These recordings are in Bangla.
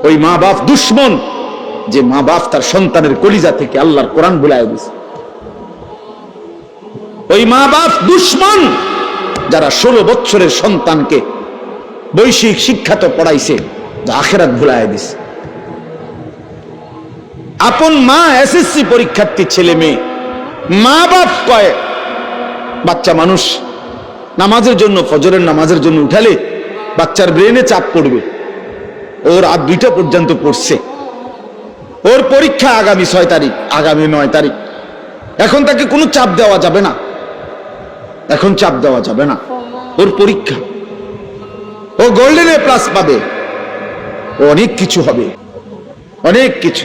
ওই মা বাপ দুশ্মন, যে মা বাপ তার সন্তানের কলিজা থেকে আল্লাহর কোরআন ভুলায় দিয়েছে। ওই মা বাপ দুশ্মন যারা 16 বছরের সন্তানকে বৈশ্বিক শিক্ষা তো পড়াইছে, যা আখিরাত ভুলায় দিছে। আপন মা এসএসসি পরীক্ষার্থী ছেলে মেয়ে, মা বাপ কয় বাচ্চা মানুষ নামাজের জন্য, ফজরের নামাজের জন্য উঠালে বাচ্চার ব্রেনে চাপ পড়বে। ওর রাত 2টা পর্যন্ত পড়ছে, ওর পরীক্ষা আগামী 6 তারিখ, আগামী 9 তারিখ। এখন তাকে কোনো চাপ দেওয়া যাবে না, এখন চাপ দেওয়া যাবে না। ওর পরীক্ষা, ও গোল্ডেন এ প্লাস পাবে, ও অনেক কিছু হবে, অনেক কিছু,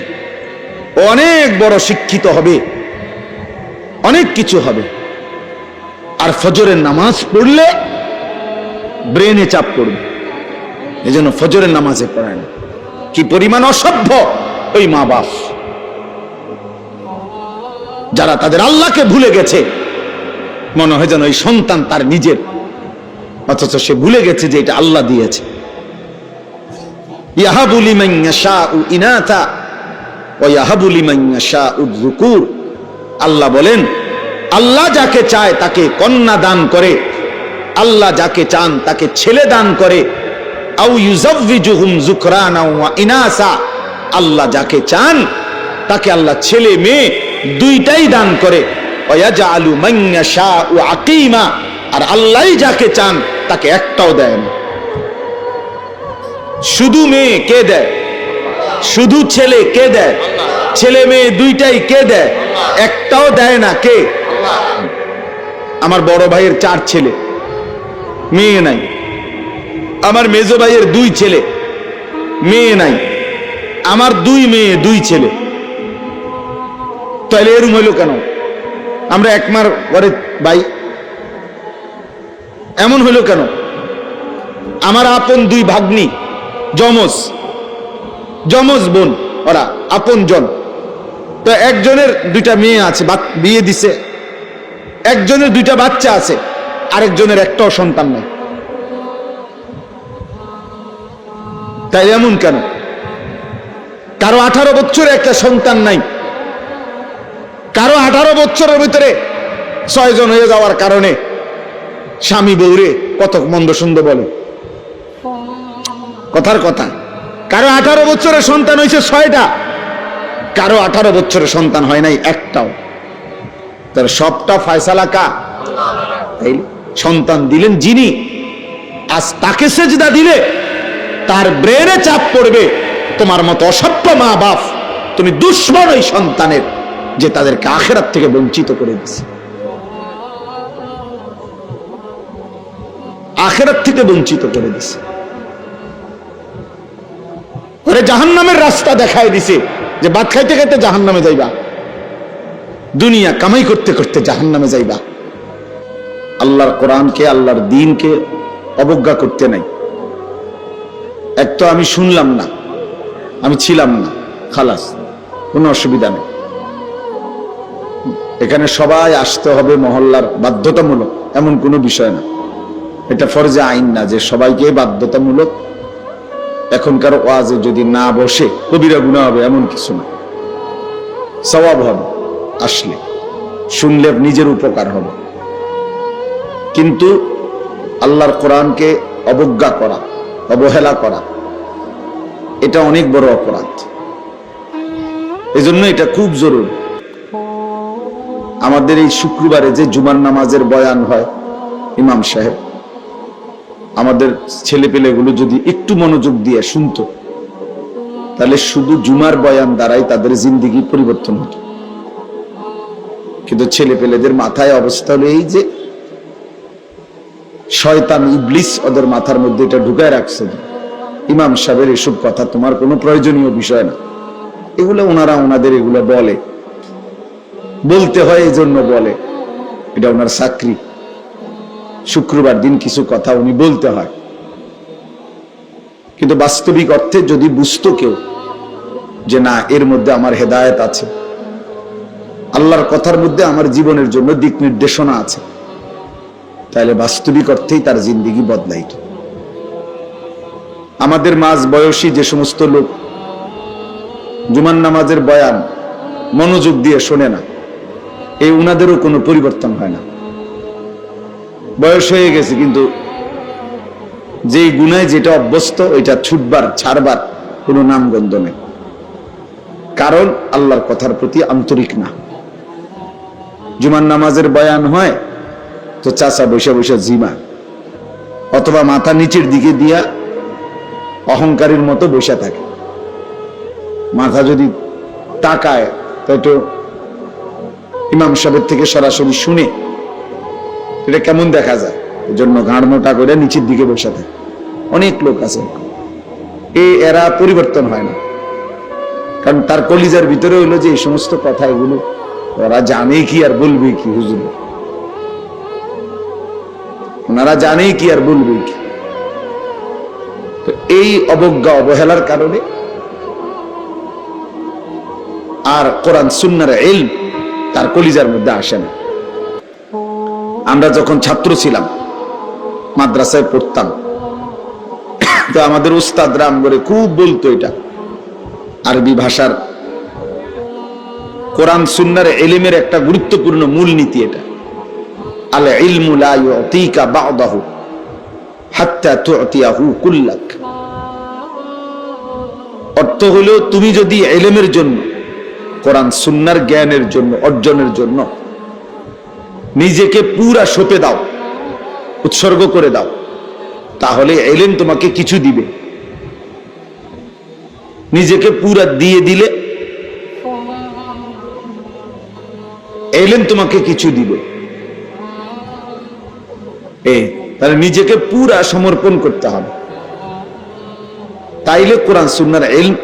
ও অনেক বড় শিক্ষিত হবে, অনেক কিছু হবে। আর ফজরের নামাজ পড়লে ব্রেনে চাপ পড়বে, এজন্য ফজরের নামাজে পড়ায় না। কি পরিমাণ অসভ্য ওই মা বাপ, যারা তাদের আল্লাহকে ভুলে গেছে। মনে হয় যেন ওই সন্তান তার নিজের, অথচ সে ভুলে গেছে যে এটা আল্লাহ দিয়েছে। ইয়াহাবু লিমান ইয়াশাউ ইনাতা ওয়া ইয়াহাবু লিমান ইয়াশাউ যুকুর। আল্লাহ বলেন, আল্লাহ যাকে চায় তাকে কন্যা দান করে, আল্লাহ যাকে চান তাকে ছেলে দান করে। আও ইউযাওয়িজুহুম যুকরানা ওয়া ইনাসা। আল্লাহ যাকে চান তাকে আল্লাহ ছেলে মেয়ে দুইটাই দান করে। ওয়া ইয়াজআলু মান ইয়াশাউ আকীমা। আর আল্লাহই যাকে চান তাকে একটাও দেয় না। শুধু মেয়ে কে দেয়? শুধু ছেলে কে দেয়? ছেলে মেয়ে দুইটাই কে দেয়? একটাও দেয় না। কে? আমার বড় ভাইয়ের 4 ছেলে, মেয়ে নাই। আমার মেজো ভাইয়ের 2 ছেলে, মেয়ে নাই। আমার 2 মেয়ে 2 ছেলে। তাহলে এরকম হইল কেন? আমরা এক মার ঘরে ভাই, এমন হইল কেন? আমার আপন 2 ভাগ্নি, যমজ বোন, ওরা আপন জন। তো একজনের 2টা মেয়ে আছে, বিয়ে দিছে। একজনের 2টা বাচ্চা আছে, আরেকজনের একটাও সন্তান নাই। তাই এমন কেন? কারো 18 বছরে একটা সন্তান নাই, কারো 18 বছরের ভিতরে 6 জন হয়ে যাওয়ার কারণে স্বামী বউরে কত মন্দ সুন্দর বলে। কথার কথা, কারো 18 বছরের সন্তান হয়েছে 6টা, কারো 18 বছরের সন্তান হয় নাই একটাও। তার সবটা ফয়সালা কা? সন্তান দিলেন যিনি, আজ তাকে সেজদা দিলে তার ব্রেনে চাপ পড়বে। তোমার মতো অসভ্য মা বাপ, তুমি দুশ্মন ওই সন্তানের, যে তাদেরকে আখিরাত থেকে বঞ্চিত করে দিছে, আখিরাত থেকে বঞ্চিত করে দিছে। ওরে জাহান্নামের রাস্তা দেখায় দিছে, যে ভাত খাইতে খাইতে জাহান্নামে যাইবা, দুনিয়া কামাই করতে করতে জাহান্নামে যাইবা। আল্লাহর কোরআনকে, আল্লাহর দ্বীনকে অবজ্ঞা করতে নাই। এক তো আমি শুনলাম না, আমি ছিলাম না, খালাস, কোনো অসুবিধা নেই। এখানে সবাই আসতে হবে মহল্লার, বাধ্যতামূলক, এমন কোনো বিষয় না। এটা ফরজে আইন না যে সবাইকে বাধ্যতামূলক। এখনকার ওয়াজে যদি না বসে কবিরা গুনাহ হবে এমন কিছু না, সওয়াব হবে। আসলে শুনলে নিজের উপকার হবে। কিন্তু আল্লাহর কোরআনকে অবজ্ঞা করা, অবহেলা করা, এটা অনেক বড় অপরাধ। এজন্য এটা খুব জরুরি। আমাদের এই শুক্রবারে যে জুমার নামাজের বয়ান হয়, ইমাম সাহেব আমাদের ছেলে পেলেগুলো যদি একটু মনোযোগ দিয়ে শুনতো, তাহলে শুধু জুমার বয়ান দ্বারাই তাদের জিন্দেগি পরিবর্তন হতো। কিন্তু ছেলে পেলেদের মাথায় অবস্থা হলো এই যে শয়তান ইবলিস ওদের মাথার মধ্যে এটা ঢুকায় রাখছে, ইমাম সাহেবের এসব কথা তোমার কোনো প্রয়োজনীয় বিষয় না। এগুলো ওনারা ওনাদের এগুলো বলে, বলতে হয় এই জন্য বলে, এটা ওনার চাকরি। শুক্রবার দিন কিছু কথা উনি বলতে হয়। কিন্তু বাস্তবিক অর্থে যদি বুঝতো কেউ যে না, এর মধ্যে আমার হেদায়েত আছে, আল্লাহর কথার মধ্যে আমার জীবনের জন্য দিক নির্দেশনা আছে, তাহলে বাস্তবিক অর্থেই তার জিন্দেগি বদলাইত। আমাদের মাঝ বয়সী যে সমস্ত লোক জুমার নামাজের বয়ান মনোযোগ দিয়ে শোনে না, এই উনাদেরও কোনো পরিবর্তন হয় না। বয়স হয়ে গেছে, কিন্তু যেই গুনায় যেটা অভ্যস্ত ওইটা ছুটবার ছাড়বার কোনো নামগন্ধ নেই, কারণ আল্লাহর কথার প্রতি আন্তরিক না। জুমার নামাজের বয়ান হয় তো চাচা বসে বসে জিমা, অথবা মাথা নিচের দিকে দিয়া অহংকারীর মতো বসে থাকে। মাথা যদি তাকায় তাই তো ইমাম সাহেবের থেকে সরাসরি শুনে এটা কেমন দেখা যায়, এজন্য ঘাড় মোটা করে নিচের দিকে বসে থাকে। অনেক লোক আছে, এরা পরিবর্তন হয় না, কারণ তার কলিজার ভিতরে হইলো যে এই সমস্ত কথা এগুলো ওরা জানে কি আর বলবে কি, হুজুর ওনারা জানে কি আর বলবে কি। তো এই অবজ্ঞা অবহেলার কারণে আর কোরআন সুন্নাহর ইলম তার কলিজার মধ্যে আসে না। আমরা যখন ছাত্র ছিলাম, মাদ্রাসায় পড়তাম, তো আমাদের উস্তাদরা আমগরে খুব বলতো, এটা আরবি ভাষার কোরআন সুন্নাহর ইলমের একটা গুরুত্বপূর্ণ মূলনীতি। এটা আল ইলমু লা ইউতিকা বা'দাহু হাত্তা তু'তিয়াহু কুল্লাক। অর্থ হলো, তুমি যদি ইলমের জন্য, কোরআন সুন্নাহর জ্ঞানের জন্য, অর্জনের জন্য নিজেকে পুরা সঁপে দাও, উৎসর্গ করে দাও, তাহলে ইলম তোমাকে কিছু দিবে। নিজেকে পুরা দিয়ে দিলে ইলম তোমাকে কিছু দিবে। তাহলে নিজেকে পুরা সমর্পণ করতে হবে, তাইলে কোরআন সুন্নাহর ইলম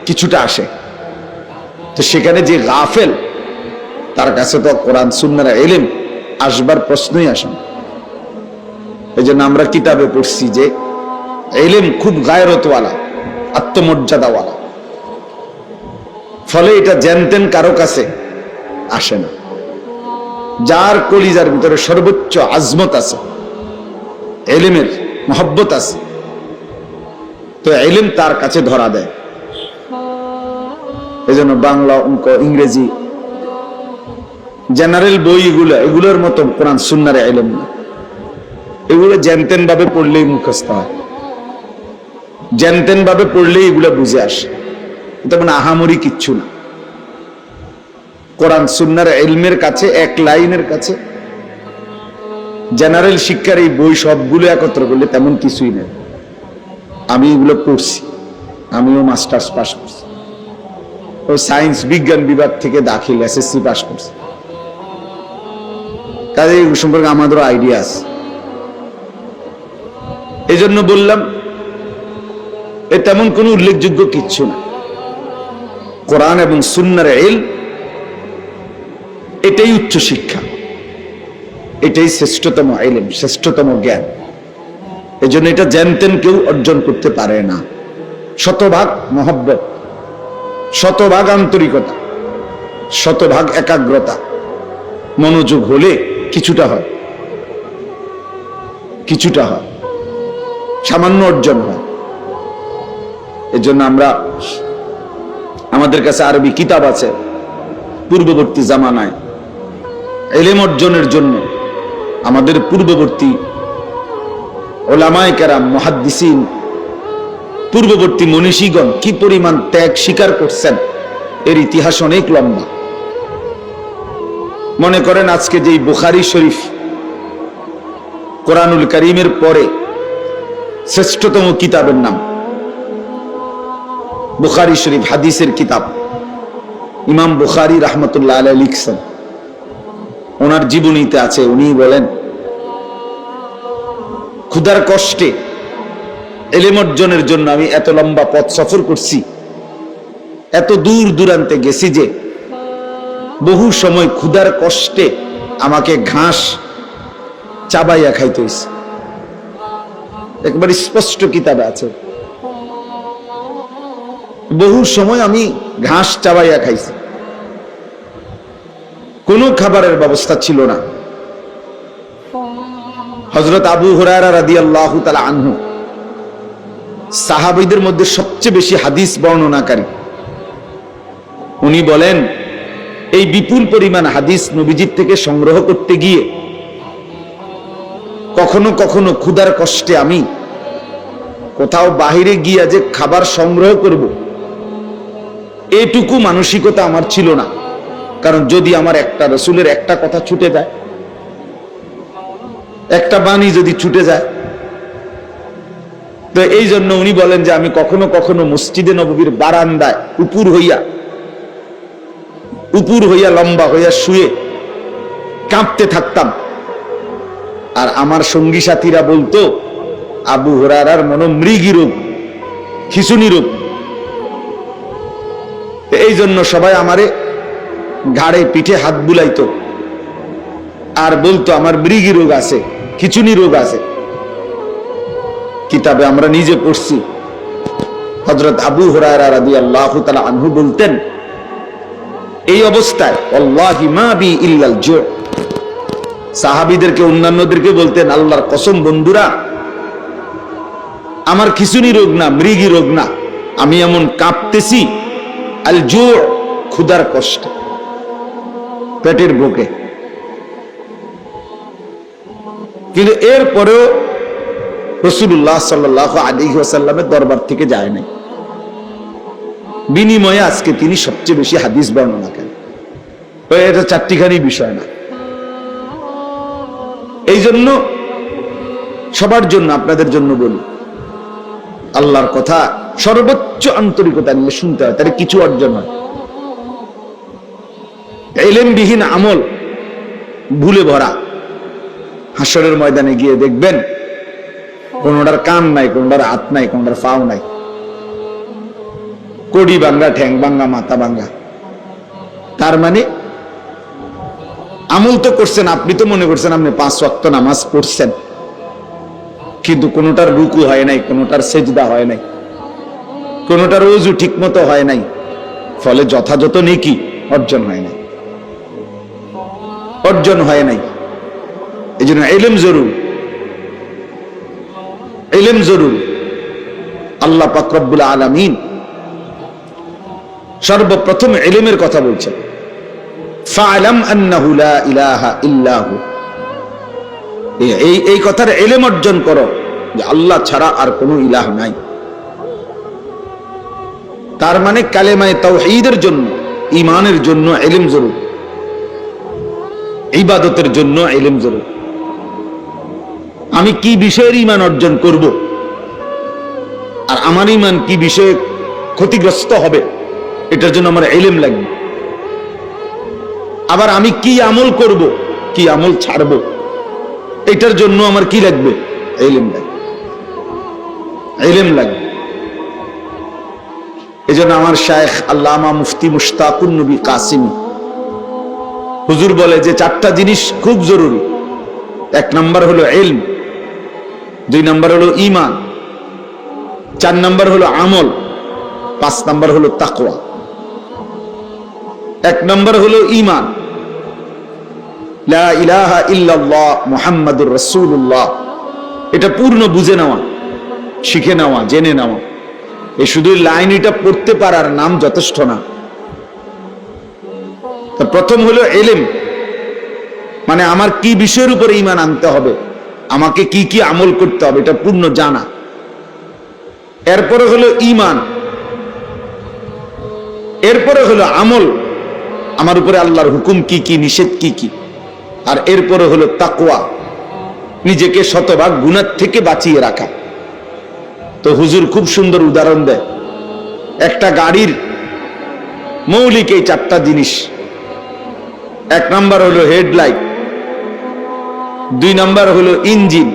কিছুটা আসে। তো সেখানে যে গাফেল, তার কাছে তো কোরআন সুন্নাহর ইলম আসবার প্রশ্নই আসে না। এই জন্য আমরা কিতাবে পড়ছি যে ইলম খুব গায়রতওয়ালা, আত্মমর্যাদাওয়ালা, ফলে এটা জানতেন কারো কাছে আসে না। যার কলিজার ভিতরে সর্বোচ্চ আজমত আছে, ইলমের মহব্বত আছে, তো ইলম তার কাছে ধরা দেয়। এই জন্য বাংলা, অঙ্ক, ইংরেজি জেনারেল বই এগুলোর মতো কোরআন সুন্নাহর ইলম না। এগুলো জানতেন ভাবে পড়লেই মুখস্থ হয়, জানতেন ভাবে পড়লেই এগুলো বুঝে আসে। এটা মানে আহামরি কিচ্ছু না। কোরআন সুন্নাহর ইলমের কাছে, এক লাইনের কাছে জেনারেল শিক্ষার এই বই সবগুলো একত্র করলে তেমন কিছুই নেই। আমি এগুলো পড়ছি, আমিও মাস্টার্স পাস করছি, ওই সায়েন্স বিজ্ঞান বিভাগ থেকে দাখিল এসএসসি পাস করছি, কাজে এই সম্পর্কে আমাদেরও আইডিয়া আছে। এই জন্য বললাম, এ তেমন কোনো উল্লেখযোগ্য কিচ্ছু না। কোরআন এবং সুন্নাহর ইলম এটাই উচ্চ শিক্ষা, এটাই শ্রেষ্ঠতম ইলম, শ্রেষ্ঠতম জ্ঞান। এই জন্য এটা জানতেন কেউ অর্জন করতে পারে না। শতভাগ মহব্বত, শতভাগ আন্তরিকতা, শতভাগ একাগ্রতা, মনোযোগ হলে কিছুটা হয়, কিছুটা হয়, সামান্য অর্জন হয়। এজন্য আমাদের কাছে আরবি কিতাব আছে। পূর্ববর্তী জামানায় ইলম অর্জনের জন্য আমাদের পূর্ববর্তী উলামায়ে কেরাম, মুহাদ্দিসিন, পূর্ববর্তী মনীষীগণ কি পরিমাণ ত্যাগ স্বীকার করছেন, এর ইতিহাস অনেক লম্বা। মনে করেন আজকে যেই বুখারী শরীফ কোরআনুল কারীমের পরে শ্রেষ্ঠতম কিতাবের নাম বুখারী শরীফ, হাদিসের কিতাব। ইমাম বুখারী রাহমাতুল্লাহ আলাইহি লিখছেন, ওনার জীবনীতে আছে, উনি বলেন, ক্ষুধার কষ্টে ইলম অর্জনের জন্য আমি এত লম্বা পথ সফর করছি, এত দূর দূরান্তে গেছি যে বহু সময় ক্ষুধার কষ্টে আমাকে ঘাস চাবাইয়া খাইতে হয়েছে। একবার স্পষ্ট কিতাবে আছে, বহু সময় আমি ঘাস চাবাইয়া খাইছি, কোনো খাবারের ব্যবস্থা ছিল না। হযরত আবু হুরায়রা রাদিয়াল্লাহু তাআলা আনহু সাহাবীদের মধ্যে সবচেয়ে বেশি হাদিস বর্ণনাকারী। উনি বলেন, এই বিপুল পরিমাণ হাদিস নবীজির থেকে সংগ্রহ করতে গিয়ে কখনো কখনো ক্ষুধার কষ্টে আমি কোথাও বাহিরে গিয়া যে খাবার সংগ্রহ করব, এটুকু মানসিকতা আমার ছিল না। কারণ যদি আমার একটা রাসূলের একটা কথা ছুটে যায়, একটা বাণী যদি ছুটে যায়, তো এই জন্য উনি বলেন যে আমি কখনো কখনো মসজিদে নববীর বারান্দায় উপর হইয়া লম্বা হইয়া শুয়ে কাঁপতে থাকতাম। আর আমার সঙ্গী সাথীরা বলতো, আবু হুরায়রার মনে মৃগী রোগ, খিঁচুনি রোগ। এই জন্য সবাই আমারে ঘাড়ে পিঠে হাত বুলাইতো আর বলতো আমার মৃগী রোগ আছে, খিঁচুনি রোগ আছে। কিতাবে আমরা নিজে পড়ছি, হযরত আবু হুরায়রা রাদিয়াল্লাহু তাআলা আনহু বলতেন, এই অবস্থায় ওয়াল্লাহি মা বি ইল্লাল জু', সাহাবীদেরকে অন্যান্যদেরকে বলতেন, আল্লাহর কসম বন্ধুরা, আমার খিঁচুনি রোগ না, মৃগী রোগ না, আমি এমন কাঁপতেছি আল জু', ক্ষুধার কষ্ট, পেটের বুকে। কিন্তু এরপরেও রাসূলুল্লাহ সাল্লাল্লাহু আলাইহি ওয়াসাল্লামের দরবার থেকে যায় নাই। বিনিময়ে আজকে তিনি সবচেয়ে বেশি হাদিস বর্ণনা করেন। এটা চারটিখানি বিষয় না। এই জন্য সবার জন্য, আপনাদের জন্য বলি, আল্লাহর কথা সর্বোচ্চ আন্তরিকতা নিয়ে শুনতে হয়, তাহলে কিছু অর্জন হয়। ইলমবিহীন আমল ভুলে ভরা। হাসরের ময়দানে গিয়ে দেখবেন কোনটার কান নাই, কোনটার হাত নাই, কোনটার পাও নাই, কোড়ি ভাঙ্গা, ঠ্যাং ভাঙ্গা, মাথা ভাঙ্গা। তার মানে আমল তো করছেন, আপনি তো মনে করছেন আপনি 5 ওয়াক্ত নামাজ পড়ছেন, কিন্তু কোনটার রুকু হয় নাই, কোনটার সেজদা হয় নাই, কোনটার ওযু ঠিক মতো হয় নাই, ফলে যথাযথ নেকি অর্জন হয় নাই, অর্জন হয় নাই। এই জন্য ইলম জরুরি, ইলম জরুরি। আল্লাহ পাক রব্বুল আলামিন সর্বপ্রথম ইলমের কথা বলছেন, ফা'লাম আন্নাহু লা ইলাহা ইল্লাহু, এই কথার ইলম অর্জন করো যে আল্লাহ ছাড়া আর কোনো ইলাহ নাই। তার মানে কালেমায়ে তাওহীদের জন্য, ঈমানের জন্য ইলম জরুরি, ইবাদতের জন্য ইলম জরুরি। আমি কি বিষয়ের ঈমান অর্জন করব, আর আমার ঈমান কি বিষয়ে ক্ষতিগ্রস্ত হবে, এটার জন্য আমার ইলম লাগবে। আবার আমি কি আমল করব, কি আমল ছাড়ব, এটার জন্য আমার কি লাগবে, ইলম লাগবে, ইলম লাগবে। এজন্য আমার শায়েখ আল্লামা মুফতি মুশতাকুন নবী কাসিমি হুজুর বলে যে 4টা জিনিস খুব জরুরি। 1 নাম্বার হলো ইলম, 2 নাম্বার হলো ঈমান, 4 নাম্বার হলো আমল, 5 নাম্বার হলো তাকওয়া। 1 নাম্বার হলো ঈমান, লা ইলাহা ইল্লাল্লাহ মুহাম্মাদুর রাসূলুল্লাহ, এটা পূর্ণ বুঝে নেওয়া, শিখে নেওয়া, জেনে নেওয়া। এই শুধু লাইনটা পড়তে পারার নাম যথেষ্ট না। তো প্রথম হলো ইলম, মানে আমার কি বিষয়ের উপরে ঈমান আনতে হবে, আমাকে কি কি আমল করতে হবে, এটা পূর্ণ জানা। এরপরে হলো ঈমান, এরপরে হলো আমল, আমার উপরে আল্লাহর হুকুম কি কি, নিষেধ কি কি। আর এরপরে হলো তাকওয়া, নিজেকে শতভাগ গুনাহ থেকে বাঁচিয়ে রাখা। তো হুজুর খুব সুন্দর উদাহরণ দেয়, একটা গাড়ির মৌলিক এই 4টা জিনিস। 1 নাম্বার হলো হেডলাইট, 2 নাম্বার হলো ইঞ্জিন,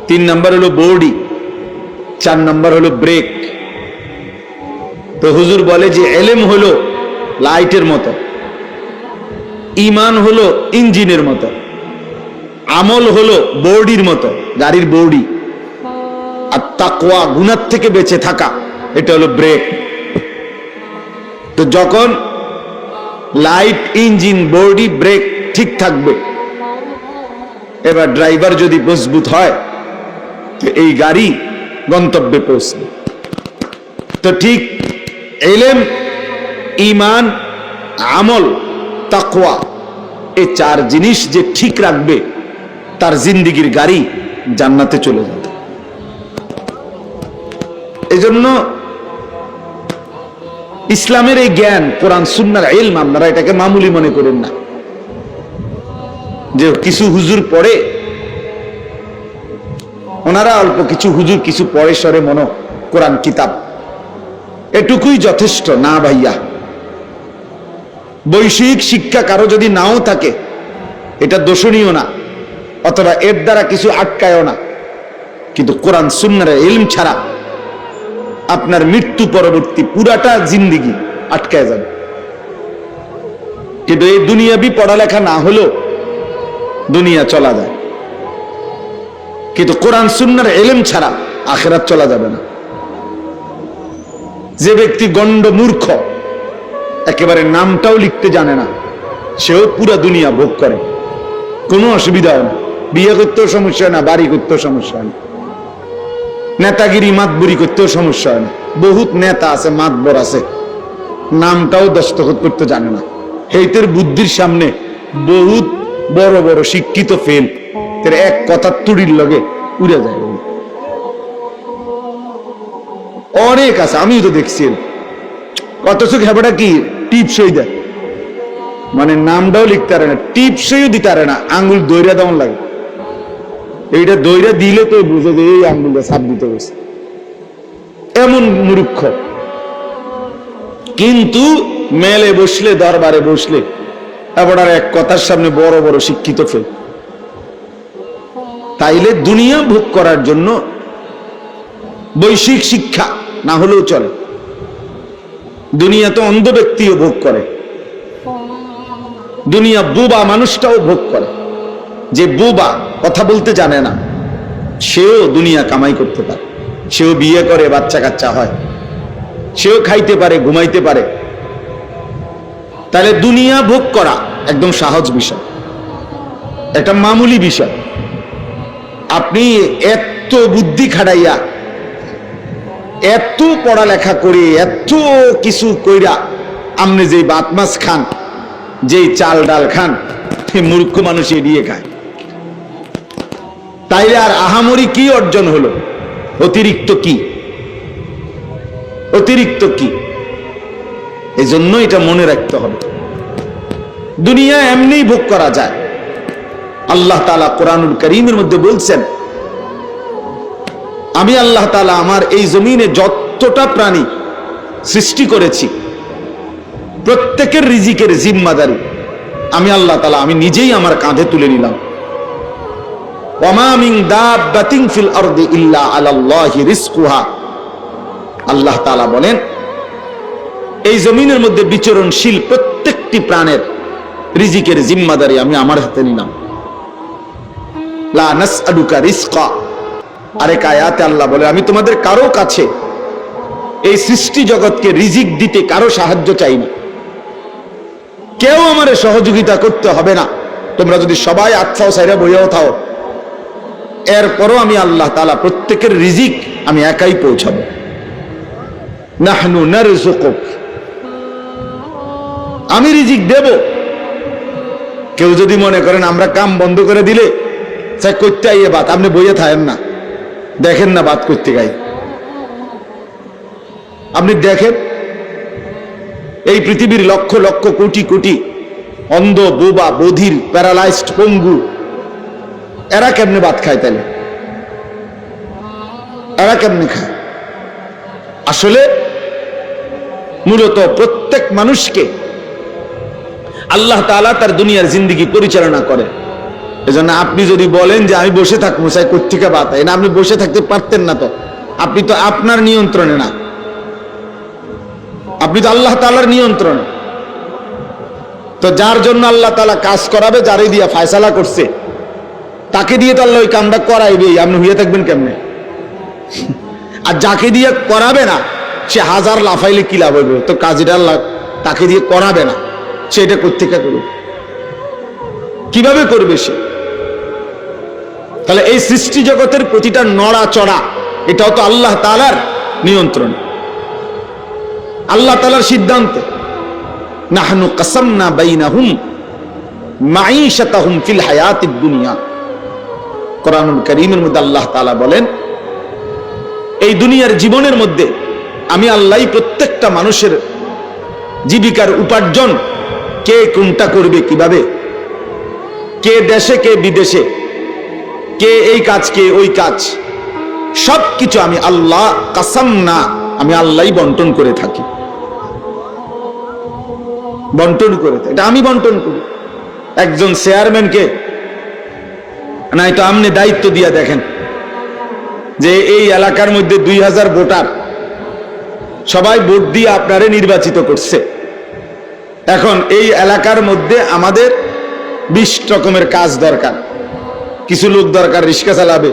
3 নাম্বার হলো বডি, 4 নাম্বার হলো ব্রেক। তো হুজুর বলে যে ইলম হলো লাইটের মতো, ঈমান হলো ইঞ্জিনের মতো, আমল হলো বডির মতো, গাড়ির বডি, আর তাকওয়া গুনাহ থেকে বেঁচে থাকা, এটা হলো ব্রেক। তো যখন লাইট, ইঞ্জিন, বডি, ব্রেক ঠিক থাকবে, এবার ড্রাইভার যদি মজবুত হয়, তো এই গাড়ি গন্তব্যে পৌঁছবে। তো ঠিক ইলম, ঈমান, আমল, তাকওয়া, এই চার জিনিস যে ঠিক রাখবে তার জিন্দেগির গাড়ি জান্নাতে চলে যাবে। এজন্য ইসলামের এই জ্ঞান, কোরআন সুন্নাহর ইলম, আপনারা এটাকে মামুলি মনে করেন না যে কিছু হুজুর পড়ে, ওনারা অল্প কিছু হুজুর কিছু পড়ে সরে মনো কোরআন কিতাব, এটুকুই যথেষ্ট না ভাইয়া। বৈষয়িক শিক্ষা কারো যদি নাও থাকে এটা দোষণীয় না, অথবা এর দ্বারা কিছু আটকায়ও না, কিন্তু কোরআন সুন্নাহর ইলম ছাড়া আপনার মৃত্যু পরবর্তী পুরাটা জিন্দেগি আটকায় যাবে। কিন্তু এই দুনিয়াবি পড়ালেখা না হলেও দুনিয়া চলা যায়, কিন্তু কোরআন সুন্নাহর ইলম ছাড়া আখিরাত চলা যাবে না। যে ব্যক্তি গণ্ড মূর্খ, একেবারে নামটাও লিখতে জানে না, সেও পুরা দুনিয়া ভোগ করে, কোনো অসুবিধা হয় না। বিয়ে করতেও সমস্যা হয় না, বাড়ি করতেও সমস্যা হয় না, নেতাগিরি মাতবুরি করতেও সমস্যা হয় না। বহুত নেতা আছে, মাতবর আছে, নামটাও দস্তখত করতে জানে না। হেইতের বুদ্ধির সামনে বহুত বড় বড় শিক্ষিত ফেল, এক কথা তুড়ির লগে উড়ে যায়। অনেক আছে, আমিও তো দেখছি। অথচ খেপাটা কি টিপসই দেয়, মানে নামটাও লিখতে পারে না, টিপসইও দিতে পারে না, আঙ্গুল দইরা দেওয়ান লাগে। এইটা দইরা দিলে তো বুঝে যে এই আঙ্গুলটা ছাপ দিতে গেছে, এমন মূর্খ। কিন্তু মেলে বসলে, দরবারে বসলে এবার এক কথার সামনে বড় বড় শিক্ষিত ফেল। তাইলে দুনিয়া ভোগ করার জন্য বৈশ্বিক শিক্ষা না হলেও চলে। দুনিয়া তো অন্ধ ব্যক্তিও ভোগ করে, দুনিয়া বোবা মানুষটাও ভোগ করে। যে বোবা, কথা বলতে জানে না, সেও দুনিয়া কামাই করতে পারে, সেও বিয়ে করে, বাচ্চা কাচ্চা হয়, সেও খাইতে পারে, ঘুমাইতে পারে। তাহলে দুনিয়া ভোগ করা একদম সহজ বিষয়, একটা মামুলি বিষয়। আপনি এত বুদ্ধি খাটাইয়া, এত পড়ালেখা করে, এত কিছু কইরা আপনি যে ভাত মাছ খান, যেই চাল ডাল খান, মূর্খ মানুষ এড়িয়ে খায়। তাইলে আর আহামরি কি অর্জন হলো? অতিরিক্ত কি? অতিরিক্ত কি? এই জন্য এটা মনে রাখতে হবে, দুনিয়া এমনি ভোগ করা যায়। আল্লাহ তাআলা কোরআনুল কারীমের মধ্যে বলছেন, আমি আল্লাহ তাআলা আমার এই জমিনে যতটা প্রাণী সৃষ্টি করেছি প্রত্যেকের রিজিকের জিম্মাদারি আমি আল্লাহ তাআলা আমি নিজেই আমার কাঁধে তুলে নিলাম। ওয়ামা মিন দাব্বাতিন ফিল আরদি ইল্লা আলাল্লাহি রিজকুহা। আল্লাহ তাআলা বলেন, এই জমিনের মধ্যে বিচরণশীল প্রত্যেকটি প্রাণের রিজিকের জিম্মাদারি আমি আমার হাতে নিলাম। লা নাসআলুকা রিজকা। আরেক আয়াতে আল্লাহ বলে, আমি তোমাদের কারো কাছে এই সৃষ্টি জগৎকে রিজিক দিতে কারো সাহায্য চাই না, কেউ আমারে সহযোগিতা করতে হবে না। তোমরা যদি সবাই আচ্ছাও সাইরা বইয়াও থাও, এরপরও আমি আল্লাহ তাআলা প্রত্যেকের রিজিক আমি একাই পৌঁছাবো। নাহনু নারযুকুক, আমি রিজিক দেব। কেউ যদি মনে করেন আমরা কাম বন্ধ করে দিলে সে করতে আইয়ে বাত, আপনি বইয়ে থাকেন না, দেখেন না বাত করতে গাই। আপনি দেখেন এই পৃথিবীর লক্ষ লক্ষ কোটি কোটি অন্ধ, বোবা, বধির, প্যারালাইজড, পঙ্গু, এরা কেমনে ভাত খায়? তাহলে এরা কেমনে খায়? আসলে মূলত প্রত্যেক মানুষকে আল্লাহ তাআলা তার দুনিয়ার জিন্দেগি পরিচালনা করে। এজন্য আপনি যদি বলেন যে আমি বসে থাকবো, চাই কোত্থেকে বাত হয় না, আপনি বসে থাকতে পারতেন না। তো আপনি তো আপনার নিয়ন্ত্রণে না, আপনি তো আল্লাহ তাআলার নিয়ন্ত্রণে। তো যার জন্য আল্লাহ তাআলা কাজ করাবে, যারে দিয়া ফায়সালা করছে, তাকে দিয়ে তো আল্লাহ ওই কামটা করাইবেই। আপনি হইয়া থাকবেন কেমনে? আর যাকে দিয়ে করাবে না, সে হাজার লাফাইলে কি লাভ হইবে? তো কাজীটা আল্লাহ তাকে দিয়ে করাবে না, সে এটা কোত্থেকে করবে? কিভাবে করবে সে? তাহলে এই সৃষ্টি জগতের প্রতিটা নড়াচড়া এটাও তো আল্লাহ তাআলার নিয়ন্ত্রণ, আল্লাহ তাআলার সিদ্ধান্ত। নাহনু কাসামনা বাইনাহুম মাঈশাতাহুম ফিল হায়াতিদ দুনিয়া। কোরআনুল কারীমের মধ্যে আল্লাহ তাআলা বলেন, এই দুনিয়ার জীবনের মধ্যে আমি আল্লাহই প্রত্যেকটা মানুষের জীবিকার উপার্জন কে কোনটা করবে, কিভাবে, কে দেশে কে বিদেশে, কে এই কাজ কে ওই কাজ, সবকিছু আমি আল্লাহ কাসামনা, আমি আল্লাহই বন্টন করে থাকি, বন্টন করে থাকি। এটা আমি বন্টন করি। একজন চেয়ারম্যানকে নাই তো আপনি দায়িত্ব দিয়া দেখেন যে এই এলাকার মধ্যে 2000 ভোটার, সবাই ভোট দিয়ে আপনারে নির্বাচিত করছে। এখন এই এলাকার মধ্যে আমাদের 20 রকমের কাজ দরকার। কিছু লোক দরকার রিক্সা চালাবে,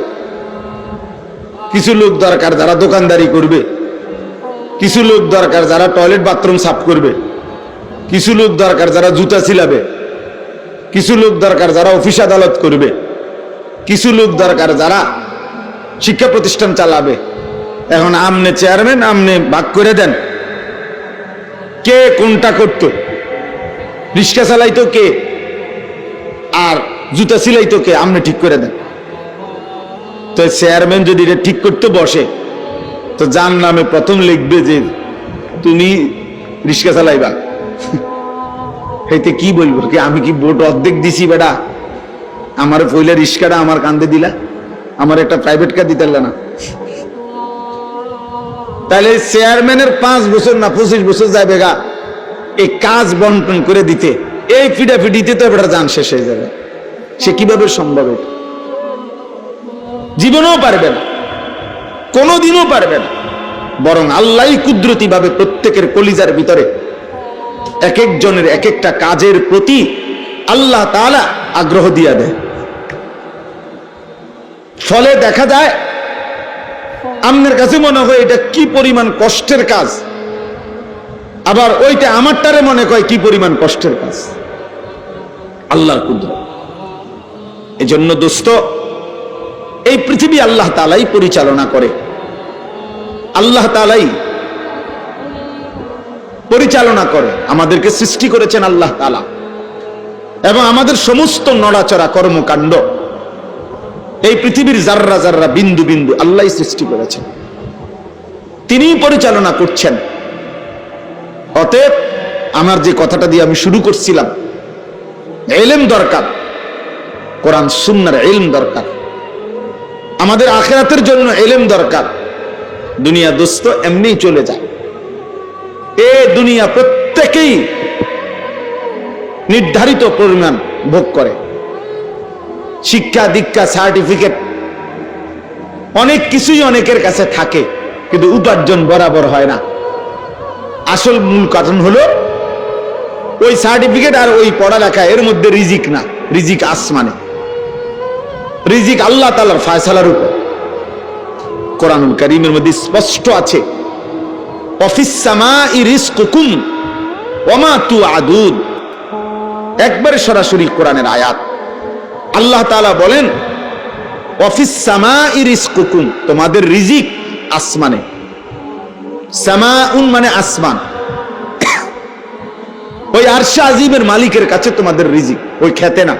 কিছু লোক দরকার যারা দোকানদারি করবে, কিছু লোক দরকার যারা টয়লেট বাথরুম সাফ করবে, কিছু লোক দরকার যারা জুতা ছিলাবে, কিছু লোক দরকার যারা অফিস আদালত করবে, কিছু লোক দরকার যারা শিক্ষা প্রতিষ্ঠান চালাবে। এখন আমনে চেয়ারম্যান, আমনে ভাগ করে দেন কে কোনটা করত। রিক্সা চালাইতো কে আর জুতা সিলাইতো কে, আমনে ঠিক করে দেন। তো চেয়ারম্যান যদি এটা ঠিক করতে বসে তো যার নামে প্রথম লিখবে যে তুমি রিক্সা চালাইবা। এতে কি বলবো, কি আমি কি ভোট অর্ধেক দিছি বেটা, আমার পয়লা রিক্সাটা আমার কান্দে দিলা, আমার একটা প্রাইভেট কার দিতে না। তাহলে চেয়ারম্যানের 5 বছর না 25 বছর যাবে গা এই কাজ বন্টন করে দিতে, এই ফিডাফিডিতে তো এবার যান শেষ হয়ে যাবে। সে কিভাবে সম্ভব? এটা জীবনেও পারবে না, কোনোদিনও পারবে না। বরং আল্লাহই কুদরতি ভাবে প্রত্যেকের কলিজার ভিতরে এক একজনের এক একটা কাজের প্রতি আল্লাহ তাআলা আগ্রহ দিয়া দেয়। ফলে দেখা যায় আপনার কাছে মনে হয় এটা কি পরিমাণ কষ্টের কাজ, আবার ওইটা আমারটারে মনে হয় কি পরিমাণ কষ্টের কাজ। আল্লাহর কুদরত। এজন্য দোস্ত, এই পৃথিবী আল্লাহ তাআলাই পরিচালনা করে, আল্লাহ তাআলাই পরিচালনা করে। আমাদেরকে সৃষ্টি করেছেন আল্লাহ তাআলা, এবং আমাদের সমস্ত নড়াচড়া কর্মকাণ্ড, এই পৃথিবীর জাররা জাররা বিন্দু বিন্দু আল্লাহই সৃষ্টি করেছেন, তিনিই পরিচালনা করছেন। অতএব আমার যে কথাটা দিয়ে আমি শুরু করছিলাম, ইলম দরকার, কোরআন সুন্নাহর ইলম দরকার, আমাদের আখিরাতের জন্য ইলম দরকার। দুনিয়া দোস্ত এমনিই চলে যায়, এ দুনিয়া প্রত্যেকেই নির্ধারিত পরিমাণ ভোগ করে। শিক্ষা দীক্ষা সার্টিফিকেট অনেক কিছুই অনেকের কাছে থাকে, কিন্তু উপার্জন বরাবর হয় না। আসল মূল কারণ হলো ওই সার্টিফিকেট আর ওই পড়ালেখা, এর মধ্যে রিজিক না, রিজিক আসমানে, রিজিক আল্লাহ তাআলার ফয়সালার উপর। কোরআনুল কারীমের মধ্যে স্পষ্ট আছে, ওয়াফিস সামাই রিজকুকুম ওয়া মা তুআদুন। একবারে সরাসরি কোরআনের আয়াত। আল্লাহ তাআলা বলেন ওয়াফিস সামাই রিজকুকুম, তোমাদের রিজিক আসমানে। সামাউন মানে আসমান, ওই আরশে আজিমের মালিকের কাছে তোমাদের রিজিক, ওই খেতে না,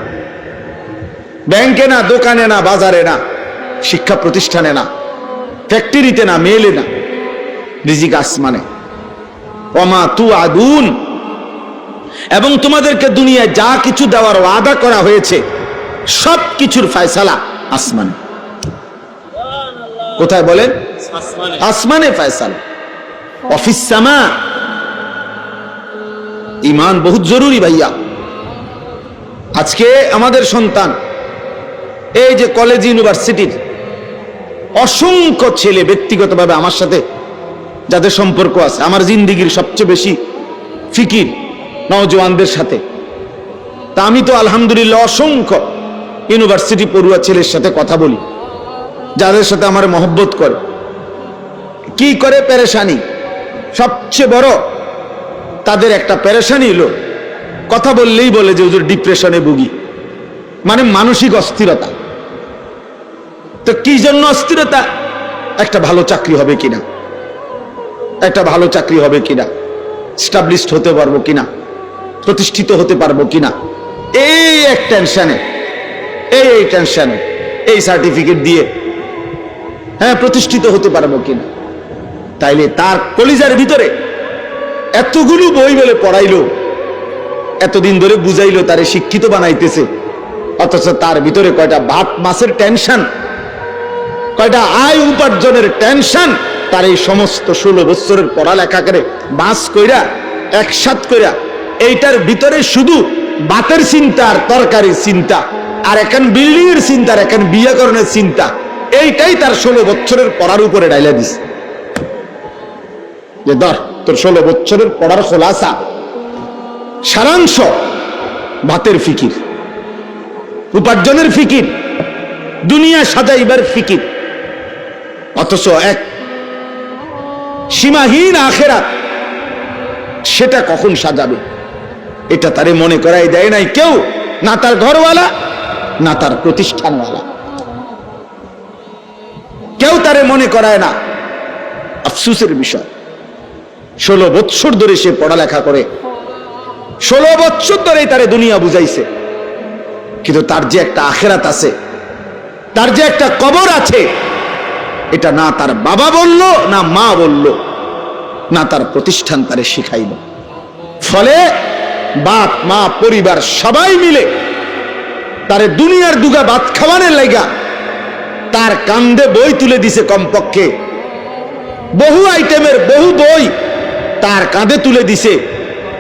ব্যাংকে না, দোকানে না, বাজারে না, শিক্ষা প্রতিষ্ঠানে না, ফ্যাক্টরিতে না, মেলে না, রিজিক আসমানে। ওয়া মা তুআদুন, এবং তোমাদেরকে দুনিয়ায় যা কিছু দেওয়ার ওয়াদা করা হয়েছে সব কিছুর ফয়সালা আসমানে। কোথায় বলেন? আসমানে ফয়সালা। অফিস সামা। ঈমান বহুত জরুরি ভাইয়া। আজকে আমাদের সন্তান এই যে কলেজ ইউনিভার্সিটির অসংখ্য ছেলে, ব্যক্তিগতভাবে আমার সাথে যাদের সম্পর্ক আছে, আমার জিন্দেগির সবচেয়ে বেশি ফিকির নওজওয়ানদের সাথে। তা আমি তো আলহামদুলিল্লাহ অসংখ্য ইউনিভার্সিটি পড়ুয়া ছেলের সাথে কথা বলি, যাদের সাথে আমার মহব্বত করে। কি করে পেরেশানি, সবচেয়ে বড় তাদের একটা পেরেশানি হলো কথা বললেই বলে যে হুজুর ডিপ্রেশনে ভুগি, মানে মানসিক অস্থিরতা। তো কি জন্য অস্থিরতা? একটা ভালো চাকরি হবে কিনা, একটা ভালো চাকরি হবে কিনা, স্টাবলিশড হতে পারবো কিনা, প্রতিষ্ঠিত হতে পারবো কিনা, এই এক টেনশনে, এই টেনশনে, এই সার্টিফিকেট দিয়ে হ্যাঁ প্রতিষ্ঠিত হতে পারবো কিনা। তাইলে তার কলিজার ভিতরে এতগুলো বই বলে পড়াইলো, এতদিন ধরে বুঝাইলো, তারে শিক্ষিত বানাইতেছে, অথচ তার ভিতরে কয়টা ভাত মাছের টেনশন, কয়টা আয় উপার্জনের টেনশন। তার এই সমস্ত 16 বছরের পড়ালেখা করে বাস কইরা একসাথ কইরা এইটার ভিতরে শুধু ভাতের চিন্তা আর তরকারির চিন্তা, আর এখন বিল্ডিং এর চিন্তা, আর এখন বিয়ে করণের চিন্তা, এইটাই তার 16 বছরের পড়ার উপরে ডাইলা দিছে। যে ধর তোর 16 বছরের পড়ার খোলাসা, সারাংশ ভাতের ফিকির, উপার্জনের ফিকির, দুনিয়া সাজাইবার ফিকির, অথচ এক সীমাহীন আখেরাত সেটা কখন সাজাবে এটা তারে মনে করাই দেয় নাই কেউ, না তার ঘরওয়ালা না তার প্রতিষ্ঠানওয়ালা, কেউ তারে মনে করায় না। আফসোসের বিষয়, 16 বছর ধরে সে পড়ালেখা করে, 16 বছর ধরে তারে দুনিয়া বুঝাইছে, কিন্তু তার যে একটা আখেরাত আছে, তার যে একটা কবর আছে, এটা না তার বাবা বলল, না মা বলল, না তার প্রতিষ্ঠান তারে শিখাইল। ফলে বাপ মা পরিবার সবাই মিলে তারে দুনিয়ার দুগা ভাত খাওয়ানোর লাইগা তার কান্দে বই তুলে দিছে, কমপক্ষে বহু আইটেমের বহু বই তার কাঁধে তুলে দিছে,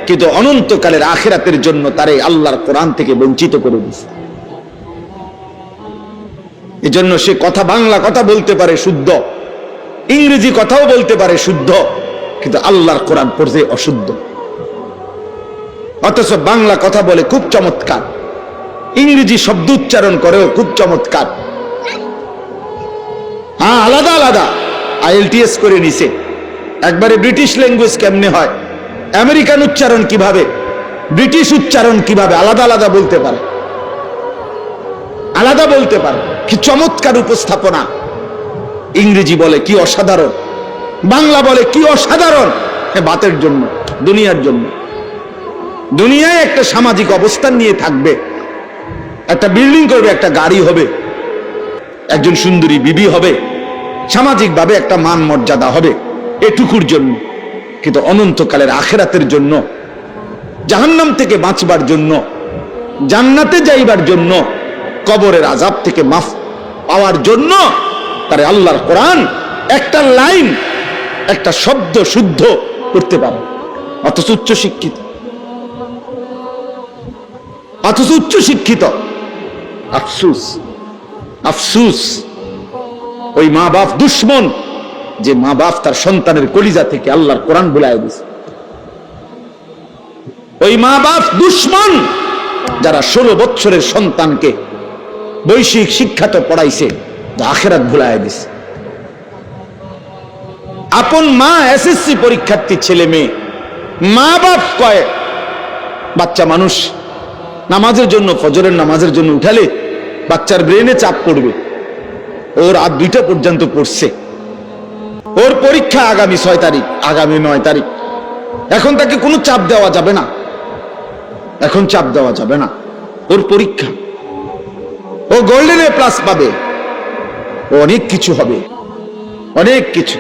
কিন্তু অনন্তকালের আখিরাতের জন্য তারে আল্লাহর কোরআন থেকে বঞ্চিত করে দিছে। এজন্য সে কথা, বাংলা কথা বলতে পারে শুদ্ধ, ইংরেজি কথাও বলতে পারে শুদ্ধ, কিন্তু আল্লাহর কোরআন পড়তে অশুদ্ধ। অথচ বাংলা কথা বলে খুব চমৎকার, ইংরেজি শব্দ উচ্চারণ করেও খুব চমৎকার। হ্যাঁ, আলাদা আলাদা IELTS করে নিছে, একবারে ব্রিটিশ ল্যাঙ্গুয়েজ কেমনে হয়, আমেরিকান উচ্চারণ কিভাবে, ব্রিটিশ উচ্চারণ কিভাবে, আলাদা আলাদা বলতে পারে, আলাদা বলতে পারে। কি চমৎকার উপস্থাপনা! ইংরেজি বলে কি অসাধারণ, বাংলা বলে কি অসাধারণ। ভাতের জন্য, দুনিয়ার জন্য, দুনিয়ায় একটা সামাজিক অবস্থান নিয়ে থাকবে, একটা বিল্ডিং করবে, একটা গাড়ি হবে, একজন সুন্দরী বিবি হবে, সামাজিকভাবে একটা মান মর্যাদা হবে, এটুকুর জন্য। কিন্তু অনন্তকালের আখিরাতের জন্য, জাহান্নাম থেকে বাঁচবার জন্য, জান্নাতে যাইবার জন্য, কবরের আযাব থেকে মাফ পাওয়ার জন্য তারে আল্লাহর কোরআন একটা লাইন, একটা শব্দ শুদ্ধ করতে পারে। অথচ উচ্চ শিক্ষিত, অথচ উচ্চ শিক্ষিত। আফসুস, আফসুস ওই মা বাপ দুশ্মন, যে মা বাপ তার সন্তানের কলিজা থেকে আল্লাহর কোরআন ভুলায় দিয়েছে। ওই মা বাপ দুশ্মন যারা 16 বছরের সন্তানকে বৈশ্বিক শিক্ষা তো পড়াইছে, আখিরাত ভুলায় দিছে। আপন মা SSC পরীক্ষার্থী ছেলে মেয়ে, মা বাপ কয় বাচ্চা মানুষ নামাজের জন্য, ফজরের নামাজের জন্য উঠালে বাচ্চার ব্রেনে চাপ পড়বে, ওর রাত 2টা পর্যন্ত পড়ছে, ওর পরীক্ষা আগামী 6 তারিখ, আগামী 9 তারিখ, এখন তাকে কোনো চাপ দেওয়া যাবে না, এখন চাপ দেওয়া যাবে না, ওর পরীক্ষা, ও গোল্ডেন A+ পাবে, ও অনেক কিছু হবে, অনেক কিছু,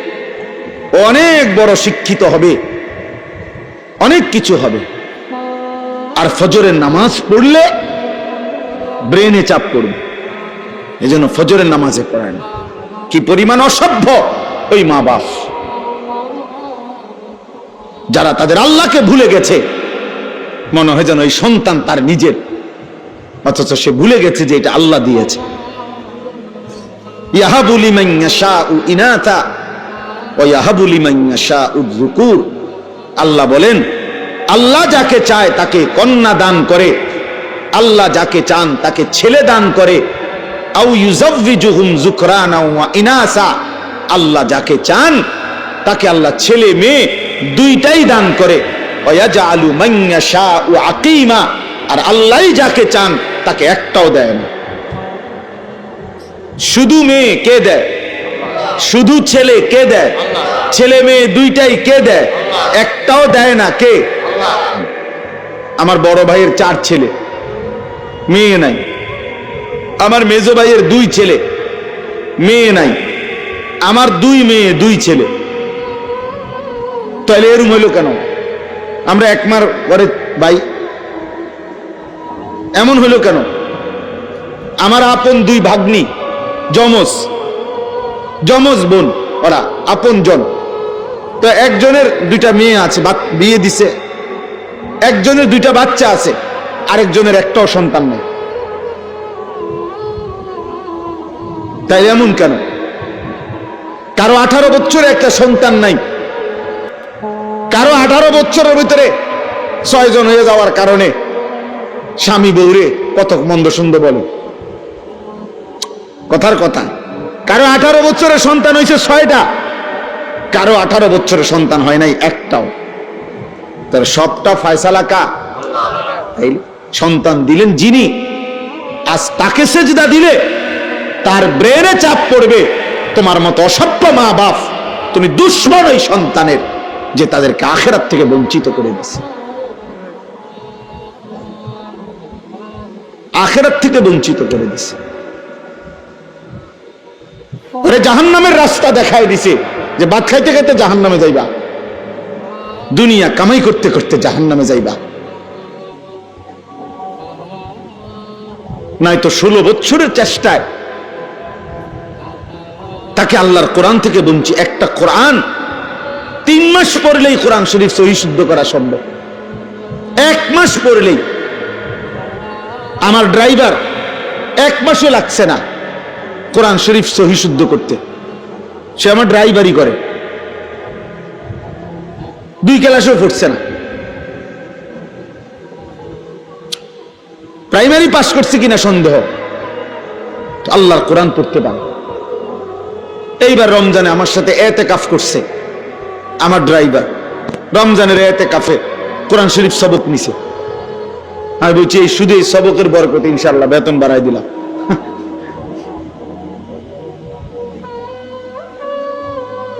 ও অনেক বড় শিক্ষিত হবে, অনেক কিছু হবে। আর ফজরের নামাজ পড়লে ব্রেনে চাপ পড়বে, এজন্য ফজরের নামাজে পড়ায় না। কি পরিমাণ অসভ্য ওই মা বাপ, যারা তাদের আল্লাহকে ভুলে গেছে, মনে হয় যেন ওই সন্তান তার নিজের, অথচ সে ভুলে গেছে যে এটা আল্লাহ দিয়েছে। ইয়াহাবু লিমান ইয়াশাউ ইনাতা ওয়া ইয়াহাবু লিমান ইয়াশাউ যুকুর। আল্লাহ বলেন, আল্লাহ যাকে চায় তাকে কন্যা দান করে, আল্লাহ যাকে চান তাকে ছেলে দান করে। আও ইউযাওয়িজুহুম যুকরানা ওয়া ইনাসা, আল্লাহ যাকে চান তাকে আল্লাহ ছেলে মেয়ে দুইটাই দান করে। ওয়া ইয়াজআলু মান ইয়াশাউ আকীমা, আর আল্লাহই যাকে চান তাকে একটাও দেয় না। শুধু মেয়ে কে দেয়? শুধু ছেলে কে দেয়? ছেলে মেয়ে দুইটাই কে দেয়? একটাও দেয় না কে? আমার বড় ভাইয়ের 4 ছেলে, মেয়ে নাই। আমার মেজো ভাইয়ের 2 ছেলে, মেয়ে নাই। আমার 2 মেয়ে 2 ছেলে। তাহলে এরম হইল কেন? আমরা এক মার ঘরে ভাই, এমন হইল কেন? আমার আপন 2 ভাগ্নি, যমজ বোন, ওরা আপন জন। তো একজনের 2টা মেয়ে আছে, বিয়ে দিছে। একজনের 2টা বাচ্চা আছে, আরেকজনের একটাও সন্তান নেই। তাই এমন কেন? কারো 18 বছরে একটা সন্তান নাই, কারো 18 বছরের ভিতরে 6 জন হয়ে যাওয়ার কারণে স্বামী বউরে কত মন্দ সুন্দর বলে। কথার কথা, কারো 18 বছরের সন্তান হয়েছে 6টা, কারো 18 বছরের সন্তান হয় নাই একটাও। তার সবটা ফয়সালা কা? সন্তান দিলেন যিনি, আজ তাকে সেজদা দিলে তার ব্রেনে চাপ পড়বে। তোমার মতো অসভ্য মা বাপ, তুমি দুশ্মন ওই সন্তানের, যে তাদেরকে আখিরাত থেকে বঞ্চিত করে দিছে। আখিরাত থেকে বঞ্চিত করে দিছে। ওরে জাহান্নামের রাস্তা দেখায় দিছে, যে ভাত খাইতে খাইতে জাহান্নামে যাইবা, দুনিয়া কামাই করতে করতে জাহান্নামে যাইবা। নাই তো 16 বছরের চেষ্টায় তাকে আল্লাহর কোরআন থেকে বঞ্চিত। একটা কোরআন 3 মাস পড়লেই কোরআন শরীফ সহি শুদ্ধ করা সম্ভব। 1 মাস পড়লেই। আমার ড্রাইভার 1 মাসও লাগছে না কোরআন শরীফ সহি শুদ্ধ করতে। সে আমার ড্রাইভারই করে, 2 ক্লাসও পড়ছে না। প্রাইমারি পাস করছে কিনা সন্দেহ, আল্লাহর কোরআন পড়তে পারে। এইবার রমজানে আমার সাথে এতেকাফ করছে আমার ড্রাইভার। রমজানের এতেকাফে কোরআন শরীফ সবক নিছে। আমি বলছি এই শুধু এই সবকের বরকতে ইনশাআল্লাহ বেতন বাড়াই দিলাম।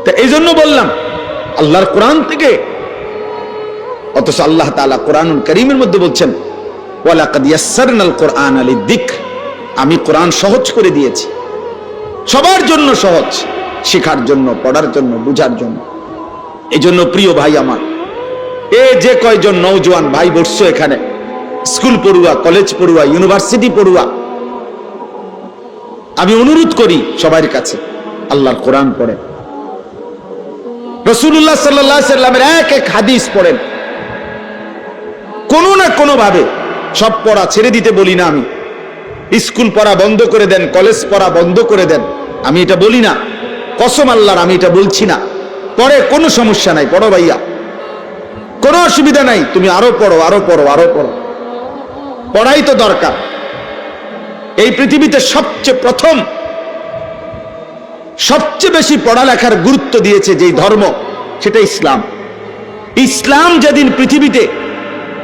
তা এই জন্য বললাম আল্লাহর কোরআন থেকে। অথচ আল্লাহ তাআলা কোরআনুল কারীমের মধ্যে বলছেন, ওয়ালাকাদ ইয়াসসারনাল কোরআনা লিযিকর, আমি কোরআন সহজ করে দিয়েছি, সবার জন্য সহজ, শেখার জন্য, পড়ার জন্য, বুঝার জন্য। এই জন্য প্রিয় ভাই আমার, যে কয়জন নওজোয়ান ভাই বসছো এখানে, স্কুল পড়ুয়া, কলেজ পড়ুয়া, ইউনিভার্সিটি পড়ুয়া, আমি অনুরোধ করি সবার কাছে, আল্লাহর কোরআন পড়েন। রাসূলুল্লাহ সাল্লাল্লাহু আলাইহি সাল্লামের এক হাদিস পড়েন। কোনো না কোনো ভাবে, সব পড়া ছেড়ে দিতে বলি না আমি। স্কুল পড়া বন্ধ করে দেন, কলেজ পড়া বন্ধ করে দেন, আমি এটা বলি না। কসম আল্লাহর, আমি এটা বলছি না। পড়ে কোনো সমস্যা নাই, পড়ো ভাইয়া, কোনো অসুবিধা নাই। তুমি আরো পড়ো, আরো পড়ো, আরো পড়ো, পড়াই তো দরকার। এই পৃথিবীতে সবচেয়ে প্রথম, সবচেয়ে বেশি পড়ালেখার গুরুত্ব দিয়েছে যেই ধর্ম, সেটা ইসলাম। ইসলাম যেদিন পৃথিবীতে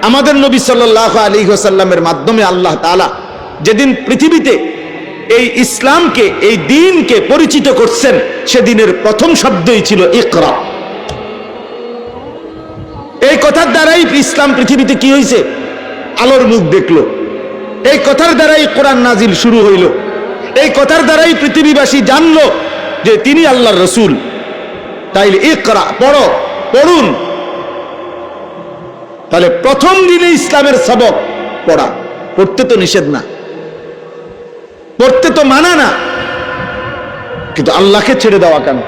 আমাদের নবী সাল্লাল্লাহু আলাইহি ওয়াসাল্লামের মাধ্যমে আল্লাহ তাআলা যেদিন পৃথিবীতে এই ইসলামকে, এই দ্বীনকে পরিচিত করছেন, সেদিনের প্রথম শব্দই ছিল ইকরা। এই কথার দ্বারাই ইসলাম পৃথিবীতে কি হয়েছে? আলোর মুখ দেখলো। এই কথার দ্বারাই কোরআন নাজিল শুরু হইল। এই কথার দ্বারাই পৃথিবীবাসী জানলো যে তিনি আল্লাহর রাসূল। তাইলে ইকরা, পড়ো, পড়ুন। তাহলে প্রথম দিনে ইসলামের সবক পড়া। পড়তে তো নিষেধ না, পড়তে তো মানা না, কিন্তু আল্লাহকে ছেড়ে দেওয়া কেন?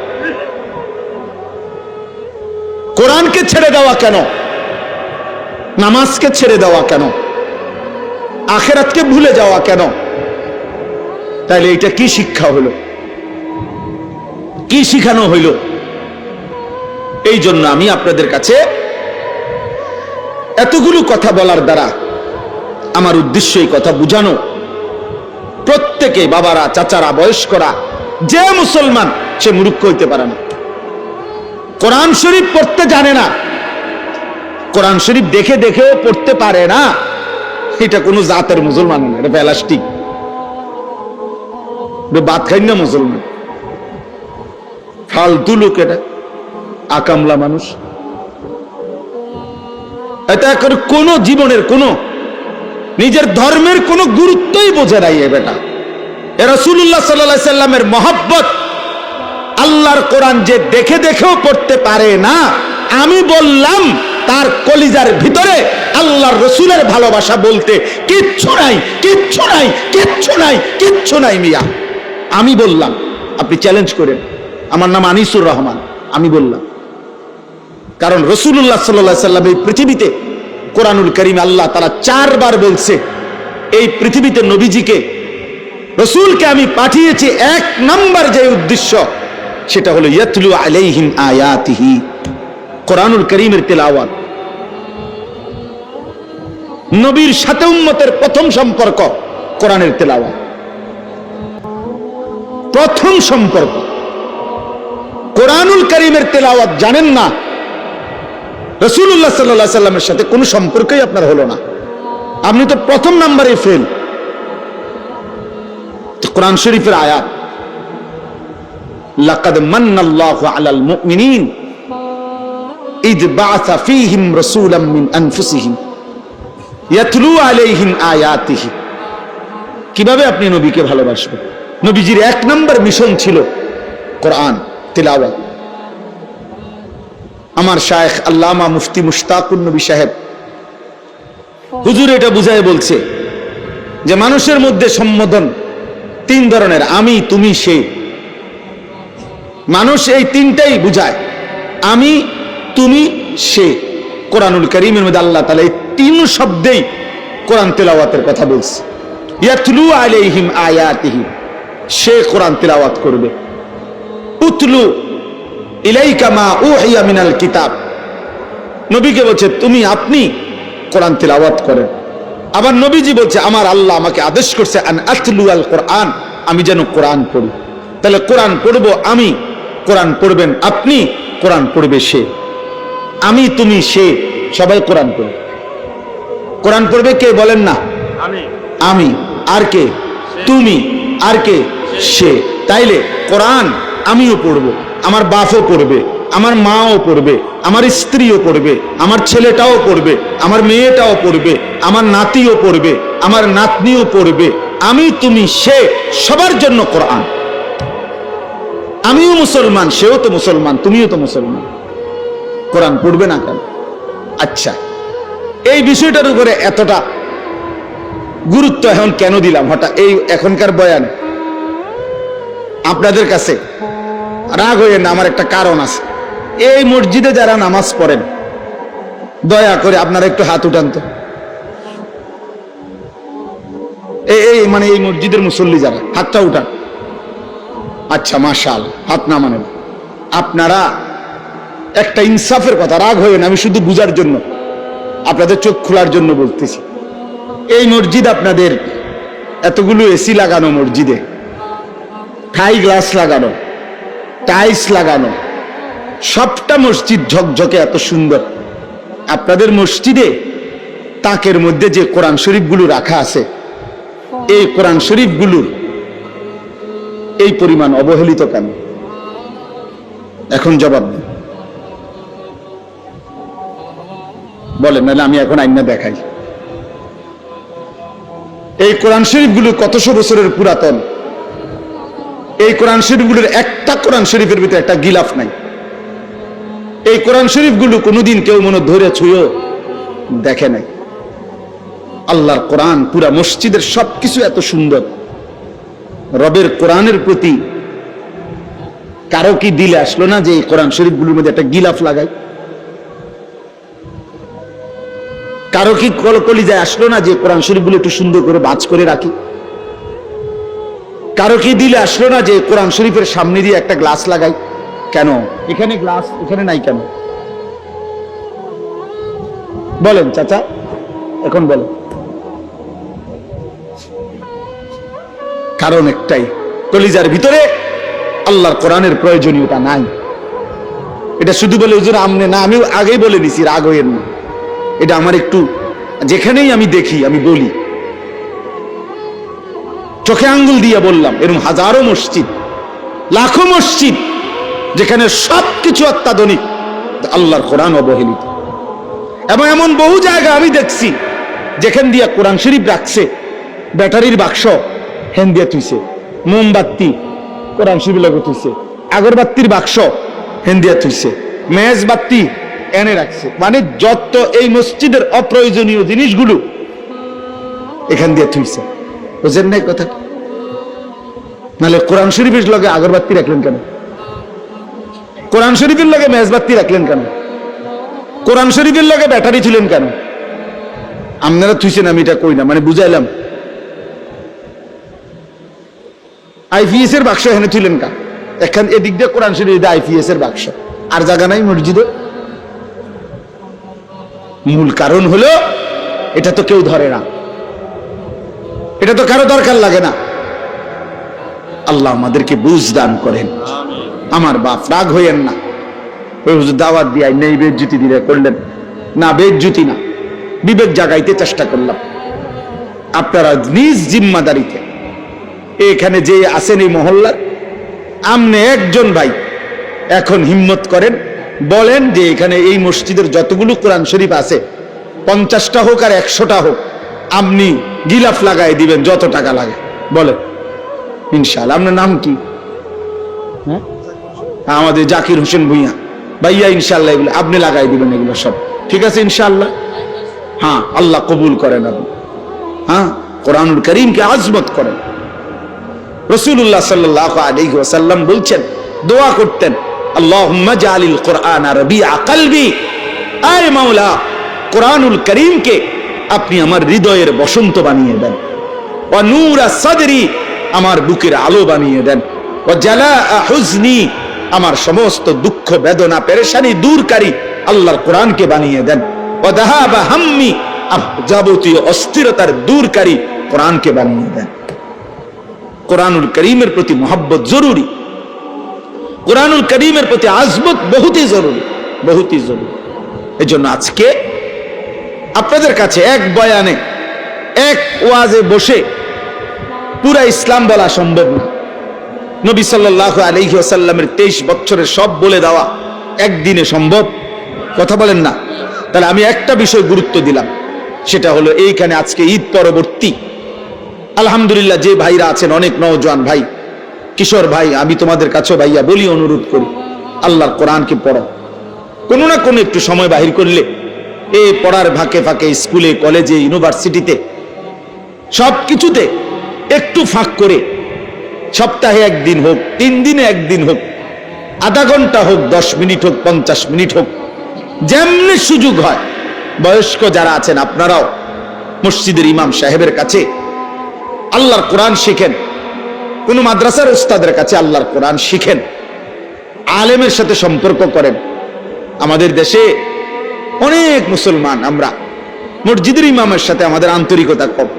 কোরআনকে ছেড়ে দেওয়া কেন? নামাজকে ছেড়ে দেওয়া কেন? আখিরাতকে ভুলে যাওয়া কেন? তাইলে এটা কি শিক্ষা হলো? কি শিখানো হইল? এই জন্য আমি আপনাদের কাছে এতগুলো কথা বলার দ্বারা আমার উদ্দেশ্য এই কথা বুঝানো, প্রত্যেকে, বাবারা, চাচারা, বয়স্করা, যে মুসলমান সে মূর্খ হইতে পারে না। কোরআন শরীফ পড়তে জানে না, কোরআন শরীফ দেখে দেখেও পড়তে পারে না, এটা কোন জাতের মুসলমান না, এটা প্লাস্টিক, বাদ খাই না মুসলমান। ফালতু লোক, এটা আকামলা মানুষ। এটা করে কোন জীবনের কোন নিজের ধর্মের কোন গুরুত্বই বোঝে নাই এ বেটা। এ রাসূলুল্লাহ সাল্লাল্লাহু আলাইহি সাল্লামের মহব্বত আল্লাহর কোরআন যে দেখে দেখেও পড়তে পারে না, আমি বললাম তার কলিজার ভিতরে আল্লাহর রসুলের ভালোবাসা বলতে কিচ্ছু নাই, কিচ্ছু নাই, কিচ্ছু নাই, কিচ্ছু নাই মিয়া। আমি বললাম, আপনি চ্যালেঞ্জ করেন। আমার নাম আনিসুর রহমান, আমি বললাম। কারণ রাসূলুল্লাহ সাল্লাল্লাহু আলাইহি সাল্লাম এই পৃথিবীতে কোরআনুল কারীমে আল্লাহ তাআলা 4 বার বলছে এই পৃথিবীতে নবীজিকে, রসূলকে আমি পাঠিয়েছি 1 নাম্বার যে উদ্দেশ্য, সেটা হলো ইয়াতলু আলাইহিম আয়াতিহি, কোরআনুল কারীমের তেলাওয়াত। নবীর সাথে উম্মতের প্রথম সম্পর্ক কোরআনের তেলাওয়াত, প্রথম সম্পর্ক কোরআনুল কারীমের তেলাওয়াত। জানেন না, রাসূলুল্লাহ সাল্লাল্লাহু আলাইহি সাল্লামের সাথে কোনো সম্পর্কই আপনার হলো না, আপনি তো প্রথম নাম্বারে ফেল। কোরআন শরীফের আয়াত, লাকাদ মান্নাল্লাহু আলাল মুমিনিন ইদ বাআসা ফীহিম রাসূলাম মিন আনফুসিহিম ইয়াতলু আলাইহিম আয়াতিহি। কিভাবে আপনি নবীকে ভালোবাসবেন? নবীজির 1 নম্বর মিশন ছিল কোরআন তিলাওয়াত। আমার শায়েখ আল্লামা মুফতি মুশতাকুন নবী সাহেব হুজুর এটা বুঝায় বলছে যে মানুষের মধ্যে সম্বোধন 3 ধরনের, আমি, তুমি, সে। মানুষ এই 3টাই বুঝায়, আমি, তুমি, সে। কোরআনুল কারীমের মধ্যে আল্লাহ তাআলা এই 3 শব্দেই কোরআন তেলাওয়াতের কথা বলছে। ইয়াতলু আলাইহিম আয়াতিহি, সে কোরআন তেলাওয়াত করবে। উতলু ইলাইকা মা উহিয়া মিনাল কিতাব, নবীকে বলছে তুমি, আপনি কোরআন তেলাওয়াত করেন। আবার নবীজি বলছে আমার আল্লাহ আমাকে আদেশ করছে আন আতলু আল কোরআন, আমি যেন কোরআন পড়ি। তাহলে কোরআন পড়বো আমি, কোরআন পড়বেন আপনি, কোরআন পড়বে সে। আমি, তুমি, সে, সবাই কোরআন পড়বে। কোরআন পড়বে কে বলেন না? আমি। আর কে? তুমি। আর কে? সে। তাইলে কোরআন আমিও পড়বো, আমার বাপও পড়বে, আমার মাও পড়বে, আমার স্ত্রীও পড়বে, আমার ছেলেটাও পড়বে, আমার মেয়েটাও পড়বে, আমার নাতিও পড়বে, আমার নাতনিও পড়বে। আমি, তুমি, সে, সবার জন্য কোরআন। আমিও মুসলমান, সেও তো মুসলমান, তুমিও তো মুসলমান, কোরআন পড়বে না কেন? আচ্ছা, এই বিষয়টার উপরে এতটা গুরুত্ব এখন কেন দিলাম হঠাৎ এই এখনকার বয়ানে? আপনাদের কাছে রাগ হইয়েন না, আমার একটা কারণ আছে। এই মসজিদে যারা নামাজ পড়েন, দয়া করে আপনারা একটু হাত উঠান তো। এই মানে এই মসজিদের মুসল্লি যারা, হাতটা উঠান। আচ্ছা, মাশাআল্লাহ, হাত না মানে আপনারা একটা ইনসাফের কথা, রাগ হইয়েন, আমি শুধু বুঝার জন্য, আপনাদের চোখ খোলার জন্য বলতেছি। এই মসজিদ আপনাদের এতগুলো এসি লাগানো, মসজিদে থাই গ্লাস লাগানো, টাইলস লাগানো, সবটা মসজিদ ঝকঝকে এত সুন্দর। আপনাদের মসজিদে তাকের মধ্যে যে কোরআন শরীফগুলো রাখা আছে, এই কোরআন শরীফগুলোর এই পরিমাণ অবহেলিত কেন? এখন জবাব দেন, বলেন, নাহলে আমি এখন আইনা দেখাই। এই কোরআন শরীফগুলো কতশো বছরের পুরাতন। এই কোরআন শরীফগুলোর একটা কোরআন শরীফের ভিতরে একটা গিলাফ নাই। এই কোরআন শরীফগুলো কোনোদিন কেউ মনে ধরে ছুঁয়েও দেখে নাই। আল্লাহর কোরআন, পুরা মসজিদের সবকিছু এত সুন্দর। রবের কোরআনের প্রতি কারো কি দিলে আসলো না যে এই কোরআন শরীফগুলোর মধ্যে একটা গিলাফ লাগাই? কারো কি কলিজায় আসলো না যে কোরআন শরীফগুলো একটু সুন্দর করে ভাঁজ করে রাখি? কারো কি দিলে আসলো না যে কোরআন শরীফের সামনে দিয়ে একটা গ্লাস লাগাই? কেন এখানে গ্লাস, এখানে নাই কেন? বলেন চাচা, এখন বলেন। কারণ একটাই, কলিজার ভিতরে আল্লাহর কোরআনের প্রয়োজনীয়তা নাই। এটা শুধু বলে হুজুর আমনে না, আমি আগেই বলে নিছি, রাগ হইয়েন না। এটা আমার একটু, যেখানেই আমি দেখি আমি বলি, চোখে আঙ্গুল দিয়ে বললাম। এরকম হাজারো মসজিদ, লাখো মসজিদ যেখানে সবকিছু অত্যাধুনিক, আল্লাহর কোরআন অবহেলিত। এবং এমন বহু জায়গা আমি দেখছি যেখান দিয়া কোরআন শরীফ রাখছে, ব্যাটারির বাক্স হেন দিয়া তুইছে, মোমবাতি কোরআন শরীফ লাগে তুইছে, আগরবাতির বাক্স হেন দিয়া তুইছে, মেজবাতি এনে রাখছে। মানে যত এই মসজিদের অপ্রয়োজনীয় জিনিসগুলো এখান দিয়ে থুইছে। বুঝেন নাই কথা? নাহলে কোরআন শরীফের লগে আগরবাতি রাখলেন কেন? কোরআন শরীফের লগে মেজবাতি রাখলেন কেন? কোরআন শরীফের লগে ব্যাটারি ছিলেন কেন? আপনারা থুইছেন, আমি এটা কই না, মানে বুঝাইলাম। আইপিএস এর বাক্স এখানে তুলেন কা? এখান এদিক দিয়ে কোরআন শরীফ, আইপিএস এর বাক্স, আর জায়গা নাই মসজিদে। মূল কারণ হলো এটা তো কেউ ধরে না, এটা তো কারো দরকার লাগে না। আল্লাহ আমাদেরকে বুঝ দান করেন। আমার বাপ রাগ হইয়েন না, ওই হুজুর দাওয়াত দিয়ে নেই বেজ্জুতি দিলে করলেন না, বেজ্জুতি না, বিবেক জাগাইতে চেষ্টা করলাম। আপনারা নিজ জিম্মাদারিতে এখানে যে আছেন এই মহল্লার, আমনে একজন ভাই এখন হিম্মত করেন, বলেন যে এখানে এই মসজিদের যতগুলো কোরআন শরীফ আছে 50টা হোক আর 100টা হোক, আপনি গিলাফ লাগাই দিবেন যত টাকা লাগে, বলেন ইনশাআল্লাহ। আপনার নাম কি? হ্যাঁ, আমাদের জাকির হোসেন ভুইয়া ভাইয়া, ইনশাআল্লাহ এগুলো আপনি লাগাই দিবেন, এগুলো সব ঠিক আছে ইনশাআল্লাহ। হ্যাঁ, আল্লাহ কবুল করেন আপনি। হ্যাঁ, কোরআনুল কারীমকে আজমত করেন। রাসূলুল্লাহ সাল্লাল্লাহু আলাইহি ওয়াসাল্লাম বলছেন, দোয়া করতেন, আল্লাহুম্মা জাআলিল কুরআনা রাবিআ কলবি, আয় মাওলা কোরআনুল কারীমকে আপনি আমার হৃদয়ের বসন্ত বানিয়ে দেন, ওয়া নূরা সাদরি, আমার বুকের আলো বানিয়ে দেন, ওয়া জালাআ হুজনি, আমার সমস্ত দুঃখ বেদনা পেরেশানি দূরকারী আল্লাহর কোরআনকে বানিয়ে দেন, ওয়া যাহাবা হাম্মি, যাবতীয় অস্থিরতার দূরকারী কোরআনকে বানিয়ে দেন। কোরআনুল কারীমের প্রতি মহব্বত জরুরি, কোরআনুল কারীমের প্রতি আজমত বহুতই জরুরি, বহুতই জরুরি। এজন্য আজকে আপনাদের কাছে এক বয়ানে, এক ওয়াজে বসে পুরা ইসলাম বলা সম্ভব না। নবী সাল্লাল্লাহু আলাইহি ওয়াসাল্লামের 23 বছরের সব বলে দেওয়া একদিনে সম্ভব? কথা বলেন না। তাহলে আমি একটা বিষয় গুরুত্ব দিলাম, সেটা হলো এইখানে আজকে ঈদ পরবর্তী আলহামদুলিল্লাহ যে ভাইরা আছেন, অনেক নওজোয়ান ভাই, কিশোর ভাই, আমি তোমাদের কাছে ভাইয়া বলি, অনুরোধ করি, আল্লাহর কোরআনকে পড়ো। কোনো না কোনো একটু সময় বাহির করলে এই পড়ার ফাঁকে ফাঁকে স্কুলে, কলেজে, ইউনিভার্সিটিতে সব কিছুতে একটু ফাঁক করে সপ্তাহে একদিন হোক, 3 দিনে একদিন হোক, আধা ঘন্টা হোক, 10 মিনিট হোক, 50 মিনিট হোক, যেমনি সুযোগ হয়, বয়স্ক যারা আছেন আপনারাও মসজিদের ইমাম সাহেবের কাছে আল্লাহর কোরআন শিখেন, কোন মাদ্রাসার উস্তাদের কাছে আল্লাহর কোরআন শিখেন, আলেমের সাথে সম্পর্ক করেন। আমাদের দেশে অনেক মুসলমান আমরা মসজিদের ইমামের সাথে আমাদের আন্তরিকতা কম,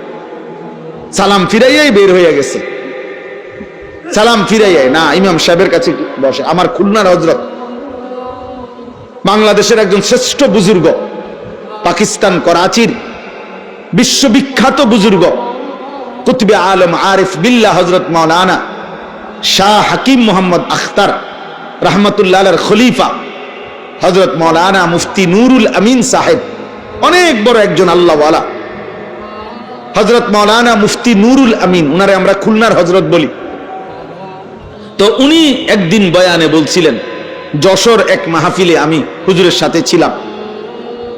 সালাম ফিরাইয়াই বের হয়ে গেছে, সালাম ফিরাইয়াই না ইমাম সাহেবের কাছে বসে। আমার খুলনার হযরত, বাংলাদেশের একজন শ্রেষ্ঠ বুজুর্গ, পাকিস্তান করাচির বিশ্ববিখ্যাত বুজুর্গ, কুতুবে আলম আরিফ বিল্লাহ হযরত মাওলানা শাহ হাকিম মোহাম্মদ আখতার রহমতুল্লাহ আলাইহির খলিফা হযরত মাওলানা মুফতি নুরুল আমিন সাহেব, অনেক বড় একজন আল্লাহওয়ালা হযরত মাওলানা মুফতি নুরুল আমিন, উনারে আমরা খুলনার হযরত বলি। তো উনি একদিন বয়ানে বলছিলেন, যশোর এক মাহফিলে আমি হুজুরের সাথে ছিলাম।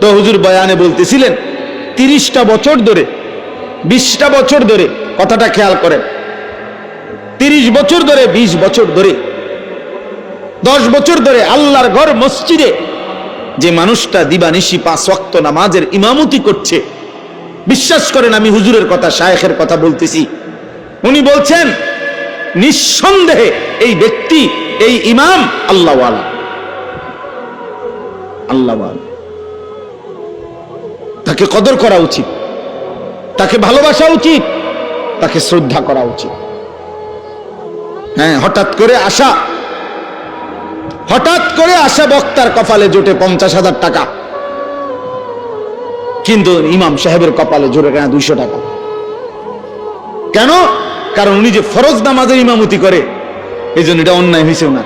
তো হুজুর বয়ানে বলতেছিলেন 30টা বছর ধরে, 20টা বছর ধরে, কথাটা খেয়াল করেন, 30 বছর ধরে, 20 বছর ধরে, 10 বছর ধরে আল্লাহর ঘর মসজিদে যে মানুষটা দিবানিশি 5 ওয়াক্ত নামাজের ইমামতি করছে, বিশ্বাস করেন আমি হুজুরের কথা, শায়েখের কথা বলতেছি, উনি বলছেন নিঃসন্দেহে এই ব্যক্তি, এই ইমাম আল্লাহওয়ালা, আল্লাহওয়ালা। তাকে কদর করা উচিত, তাকে ভালোবাসা উচিত, তাকে শ্রদ্ধা করা উচিত। হ্যাঁ, হঠাৎ করে আসা বক্তার কপালে জোটে 50,000 টাকা, কিন্তু ইমাম সাহেবের কপালে জোটে কেন 200 টাকা? কেন? কারণ উনি যে ফরজ নামাজের ইমামতি করে, এই জন্য এটা অন্যায় হয়েছে না।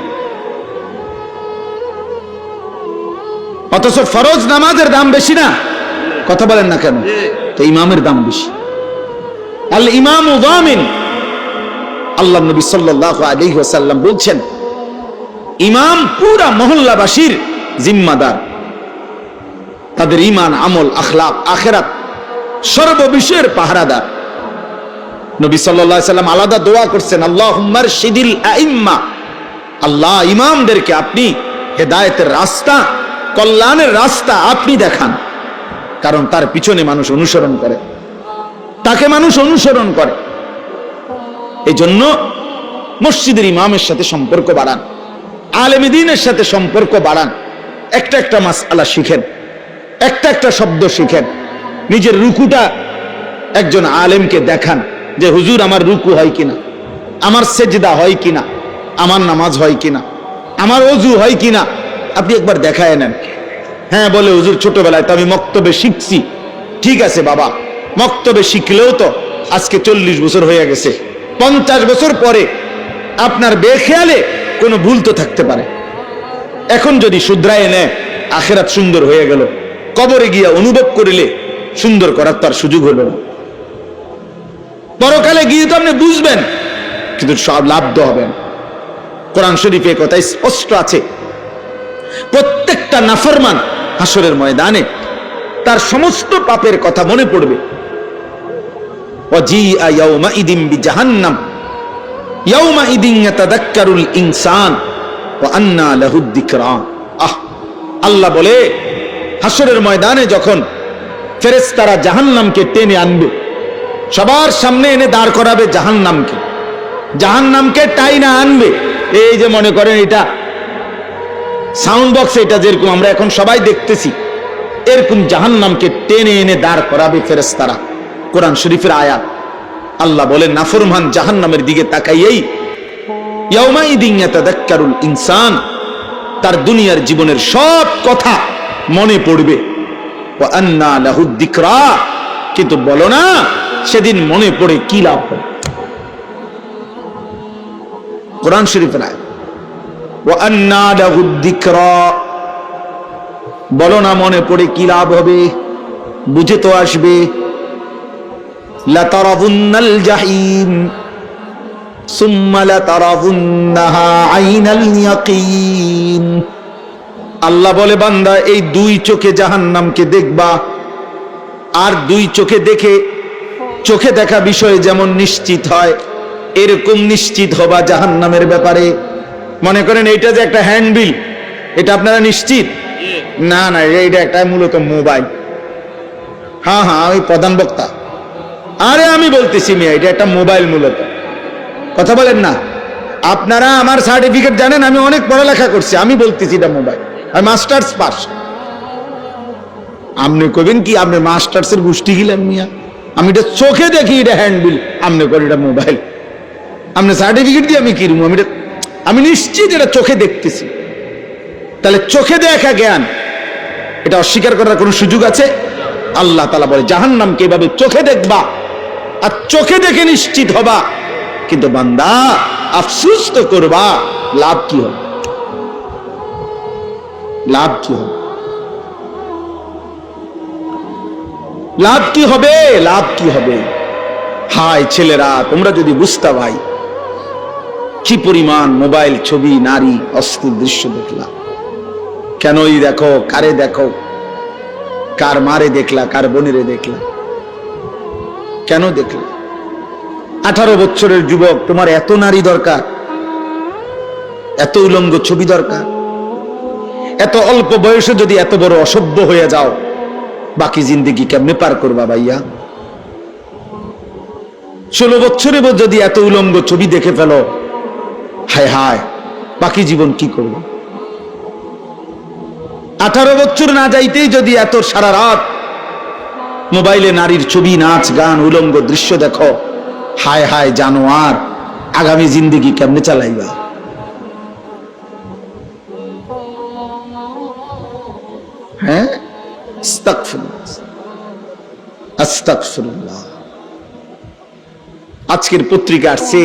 অথচ ফরজ নামাজের দাম বেশি না? কথা বলেন না কেন? তো ইমামের দাম বেশি। আল ইমামু যামিন, আল্লাহ নবী সাল্লাল্লাহু আলাইহি ওয়াসাল্লাম বলছেন, ইমাম পুরা মহল্লাবাসীর জিম্মাদার। তাদের ঈমান, আমল, আখলাক, আখিরাত সর্ববিষয়ের পাহারাদার। নবী সাল্লাল্লাহু আলাইহি ওয়াসাল্লাম আলাদা দোয়া করছেন, আল্লাহুম্মা আরশিদিল আইম্মা, আল্লাহ ইমামদেরকে আপনি হেদায়েতের রাস্তা, কল্যাণের রাস্তা আপনি দেখান। কারণ তার পিছনে মানুষ অনুসরণ করে, তাকে মানুষ অনুসরণ করে। এই জন্য মসজিদের ইমামের সাথে সম্পর্ক বাড়ান, আলেম দ্বীনের সাথে সম্পর্ক বাড়ান। একটা একটা মাসআলা শিখেন, একটা একটা শব্দ শিখেন। নিজের রুকুটা একজন আলেমকে দেখান যে হুজুর আমার রুকু হয় কিনা, আমার সেজদা হয় কিনা, আমার নামাজ হয় কিনা, আমার ওযু হয় কিনা, আপনি একবার দেখায় নেন। হ্যাঁ বলে হুজুর ছোটবেলায় তো আমি মক্তবে শিখছি। ঠিক আছে বাবা, মক্তবে শিখলেও তো আজকে 40 বছর হয়ে গেছে। 50 বছর পরে আপনার বেখেয়ালে কোনো ভুল তো থাকতে পারে। এখন যদি শুধরায় নেয়, আখিরাত সুন্দর হয়ে গেল। কবরে গিয়া অনুভব করিলে সুন্দর করার তার সুযোগ হলো না। পরকালে গিয়ে তো আপনি বুঝবেন, কিন্তু সব লাভদ হবেন। কোরআন শরীফে কথা স্পষ্ট আছে, প্রত্যেকটা নাফরমান হাসরের ময়দানে তার সমস্ত পাপের কথা মনে পড়বে। ওয়াজিআ ইয়াউমাইদিন বিজাহান্নাম ইয়াউমাইদিন ইয়াতাযাক্কারুল ইনসান ওয়া আন্না লাহুদ যিকরা। আল্লাহ বলে, হাসরের ময়দানে যখন ফেরেশতারা জাহান্নামকে টেনে আনবে, সবার সামনে এনে দাঁড় করাবে জাহান্নামকে, জাহান্নামকে টাইনা আনবে। এই যে মনে করেন এটা সাউন্ড বক্স, এটা যেরকম আমরা এখন সবাই দেখতেছি, এরকম জাহান্নামকে টেনে এনে দাঁড় করাবে ফেরেশতারা। কোরআন শরীফের আয়াত। আল্লাহ বলেন, নাফরমান জাহান্নামের দিকে তাকাইয়েই ইয়াউমাইদিন ইয়াতাযাক্কারুল ইনসান, তার দুনিয়ার জীবনের সব কথা মনে পড়বে। ওয়া আন্না লাহুদ যিকরা, কিন্তু বলো না সেদিন মনে পড়ে কি লাভ হবে? কোরআন শরীফের আয়াত, ওয়া আন্না লাহুদ যিকরা, বলো না মনে পড়ে কি লাভ হবে? বুঝে তো আসবে। লাতারাবুন্নাল জাহিম সুম্মা লাতারাবুন্নাহা আইনাল ইয়াকিন। আল্লাহ বলে, বান্দা এই দুই চোখে জাহান্নামকে দেখবা, আর দুই চোখে দেখে, চোখে দেখা বিষয় যেমন নিশ্চিত হয়, এরকম নিশ্চিত হবা জাহান্নামের ব্যাপারে। মনে করেন এইটা যে একটা হ্যান্ডবিল, এটা আপনারা নিশ্চিত? না না, এইটা একটা মূলত মোবাইল। হ্যাঁ হ্যাঁ, আমি প্রধান বক্তা। আরে আমি বলতেছি মিয়া, এটা একটা মোবাইল মূলত। কথা বলেন না। আপনারা আমার সার্টিফিকেট জানেন, আমি অনেক পড়ালেখা করছি। আমি বলতেছি এটা মোবাইল, আমি মাস্টার্স পাস। আপনি কবেন কি আপনি মাস্টার্সের গোষ্ঠী গেলেন মিয়া? আমি এটা চোখে দেখি, এটা হ্যান্ডবিল, আপনি করেন এটা মোবাইল। আপনি সার্টিফিকেট দিয়ে আমি কিরম? আমি নিশ্চিত এটা চোখে দেখতেছি। তাহলে চোখে দেখা জ্ঞান, এটা অস্বীকার করার কোনো সুযোগ আছে? আল্লাহ তাআলা বলে, জাহান্নামকে এভাবে চোখে দেখবা আর চোখে দেখে নিশ্চিত হবা, কিন্তু বান্দা আফসোস তো করবা। লাভ কি হবে? লাভ কি হবে? লাভ কি হবে? লাভ কি হবে? হায় ছেলেরা, তোমরা যদি বুঝতা ভাই, কি পরিমাণ মোবাইল, ছবি, নারী, অস্থির দৃশ্য দেখলা। কেনই দেখো, কারে দেখো, কার মারে দেখলা, কার বোনেরে দেখলা, কেন দেখলা? 18 বছরের যুবক, তোমার এত নারী দরকার, এত উলঙ্গ ছবি দরকার? এত অল্প বয়সে যদি এত বড় অসভ্য হয়ে যাও, বাকি জিন্দেগি কেমনে পার করবা ভাইয়া? 16 বছরে যদি এত উলঙ্গ ছবি দেখে ফেলো, হায় হায়, বাকি জীবন কি করবো? 18 বছর না যাইতেই যদি এত সারা রাত মোবাইলে নারীর ছবি, নাচ, গান, উলঙ্গ দৃশ্য দেখো, হায় হায় জানোয়ার, আগামী জিন্দেগি কেমনে চালাইবা? হ্যাঁ, আস্তাগফিরুল্লাহ, আস্তাগফিরুল্লাহ। আজকের পত্রিকা আসছে,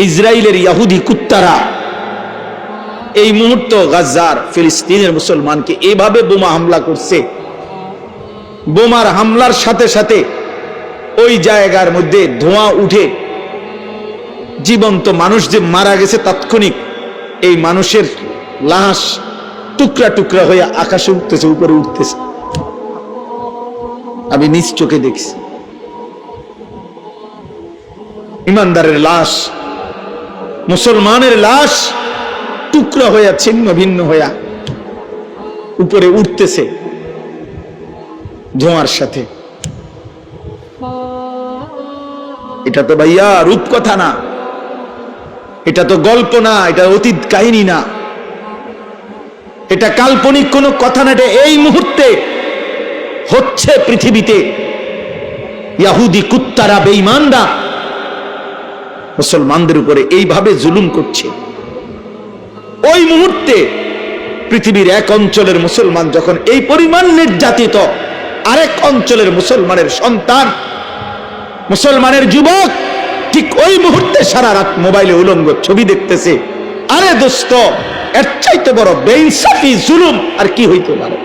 ইসরায়েলের ইহুদি কুত্তারা এই মুহূর্ত গাজার ফিলিস্তিনের মুসলমানকে এভাবে বোমা হামলা করছে, বোমার হামলার সাথে সাথে ওই জায়গার মধ্যে ধোঁয়া উঠে জীবন্ত মানুষ যে মারা গেছে তাৎক্ষণিক এই মানুষের লাশ টুকরা টুকরা হয়ে আকাশে উঠতেছে, উপরে উঠতেছে। আমি নিজ চোখে দেখছি ইমানদারের লাশ, মুসলমানের লাশ টুকরা হইয়া ছিন্ন ভিন্ন হইয়া উপরে উঠতেছে ধোঁয়ার সাথে। এটা তো ভাইয়া রূপকথা না, এটা তো গল্প না, এটা অতীত কাহিনী না, এটা কাল্পনিক কোনো কথা না, এটা এই মুহূর্তে হচ্ছে পৃথিবীতে। ইহুদি কুত্তারা, বেঈমানরা মুসলমানদের উপরে এইভাবে জুলুম করছে। ওই মুহূর্তে পৃথিবীর এক অঞ্চলের মুসলমান যখন এই পরিমাণ নির্যাতিত, আরেক অঞ্চলের মুসলমানের সন্তান, মুসলমানের যুবক ঠিক ওই মুহূর্তে সারা রাত মোবাইলে উলঙ্গ ছবি দেখতেছে। আরে দোস্ত, এর চাইতে বড় বেইনসাফি জুলুম আর কি হইতে পারে?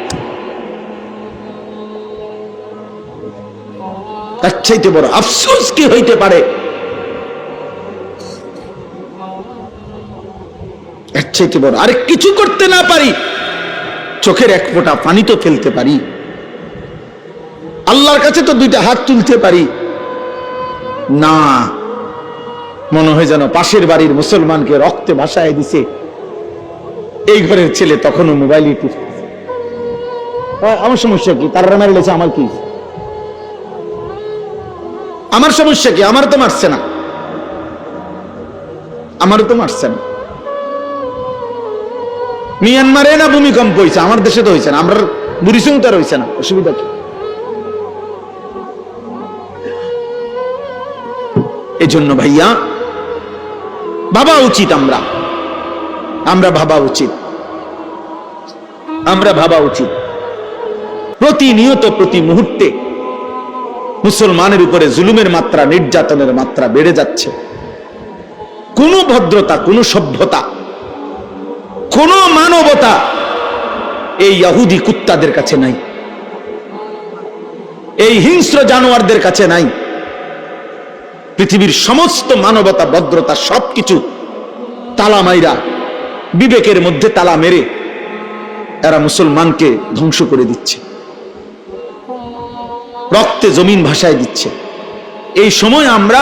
এর চাইতে বড় আফসোস কি হইতে পারে? এর চাইতে বড় আরে কিছু করতে না পারি, চোখের এক ফোঁটা পানি তো ফেলতে পারি, আল্লাহর কাছে তো দুইটা হাত তুলতে পারি না। মনে হয় যেন পাশের বাড়ির মুসলমানকে রক্তে ভাসায় দিছে, এই ঘরের ছেলে তখনও মোবাইল টিপতেছে। আমার সমস্যা কি? তারা মেরে লেছে, আমার কি? আমার সমস্যা কি? আমার তো মারছে না, আমারও তো মারছে না। মিয়ানমারে না ভূমিকম্প হয়েছে, আমার দেশে তো হয়েছে না, আমরা বুড়িসং তো আর হয়েছে না, অসুবিধা কি? এজন্য ভাইয়া ভাবা উচিত, আমরা ভাবা উচিত, আমরা ভাবা উচিত। প্রতিনিয়ত প্রতি মুহূর্তে মুসলমানের উপরে জুলুমের মাত্রা, নির্যাতনের মাত্রা বেড়ে যাচ্ছে। কোন ভদ্রতা, কোন সভ্যতা, কোন মানবতা এই ইহুদি কুত্তাদের কাছে নাই, এই হিংস্র জানোয়ারদের কাছে নাই। পৃথিবীর সমস্ত মানবতা, ভদ্রতা সবকিছু তালা মাইরা, বিবেকের মধ্যে তালা মেরে এরা মুসলমানকে ধ্বংস করে দিচ্ছে, রক্তে জমিন ভাসায় দিচ্ছে। এই সময় আমরা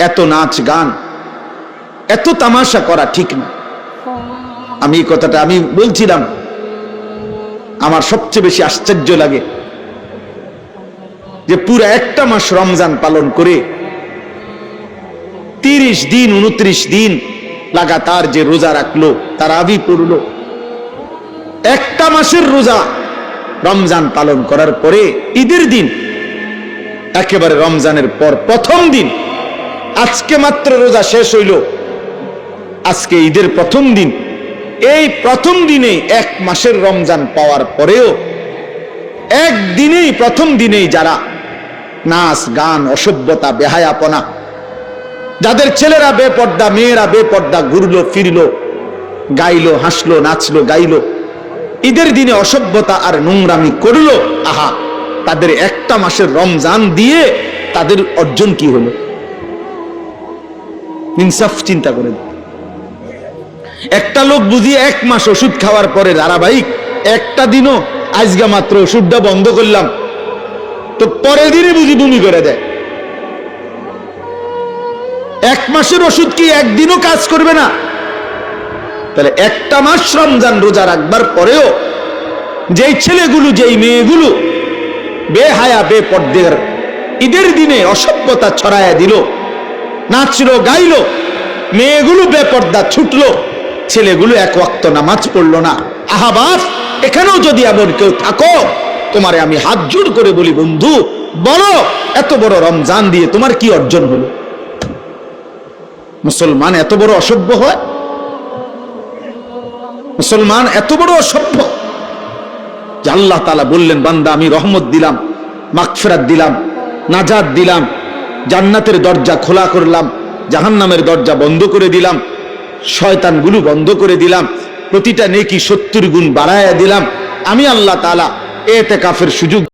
এত নাচ গান, এত তামাশা করা ঠিক না। আমি এই কথাটা আমি বলছিলাম, আমার সবচেয়ে বেশি আশ্চর্য লাগে যে পুরো একটা মাস রমজান পালন করে 30 দিন 29 দিন লাগাতার যে রোজা রাখলো, তারাবি পড়লো, একটা মাসের রোজা রমজান পালন করার পরে ঈদের দিন, একেবারে রমজানের পর প্রথম দিন, আজকে মাত্র রোজা শেষ হইল, আজকে ঈদের প্রথম দিন, এই প্রথম দিনে এক মাসের রমজান পাওয়ার পরেও একদিনেই, প্রথম দিনেই যারা নাচ গান, অসভ্যতা, বেহায়াপনা, যাদের ছেলেরা বেপর্দা, মেয়েরা বেপর্দা ঘুরলো ফিরলো, গাইলো, হাসলো, নাচলো, গাইলো, ঈদের দিনে অসভ্যতা আর নোংরামি করলো, আহা, তাদের একটা মাসের রমজান দিয়ে তাদের অর্জন কি হলো? ইনসাফ চিন্তা করে। একটা লোক বুঝিয়ে এক মাস ওষুধ খাওয়ার পরে ধারাবাহিক একটা দিনও আজকে মাত্র ওষুধটা বন্ধ করলাম, তো পরের দিনে বুঝি বমি করে দেয়। এক মাসের ওষুধ কি একদিনও কাজ করবে না? তাহলে একটা মাস রমজান রোজা রাখবার পরেও যেই ছেলেগুলো, যেই মেয়েগুলো বেহায়া বেপর্দার ঈদের দিনে অসভ্যতা ছড়ায়া দিল, নাচলো, গাইলো, মেয়েগুলো বেপর্দা ছুটলো, ছেলেগুলো এক ওয়াক্ত নামাজ পড়লো না, আহাবাস, এখানেও যদি এমন কেউ থাকো, তোমারে আমি হাত জোড় করে বলি, বন্ধু বলো, এত বড় রমজান দিয়ে তোমার কি অর্জন হলো? মুসলমান এত বড় অসভ্য হয়? মুসলমান এত বড় অসভ্য যে আল্লাহ তাআলা বললেন, বান্দা আমি রহমত দিলাম, মাগফিরাত দিলাম, নাজাত দিলাম, জান্নাতের দরজা খোলা করলাম, জাহান্নামের দরজা বন্ধ করে দিলাম, শয়তানগুলো বন্ধ করে দিলাম, প্রতিটা নেকি 70 গুণ বাড়ায়া দিলাম। আমি আল্লাহ তাআলা এতেকাফের সুযোগ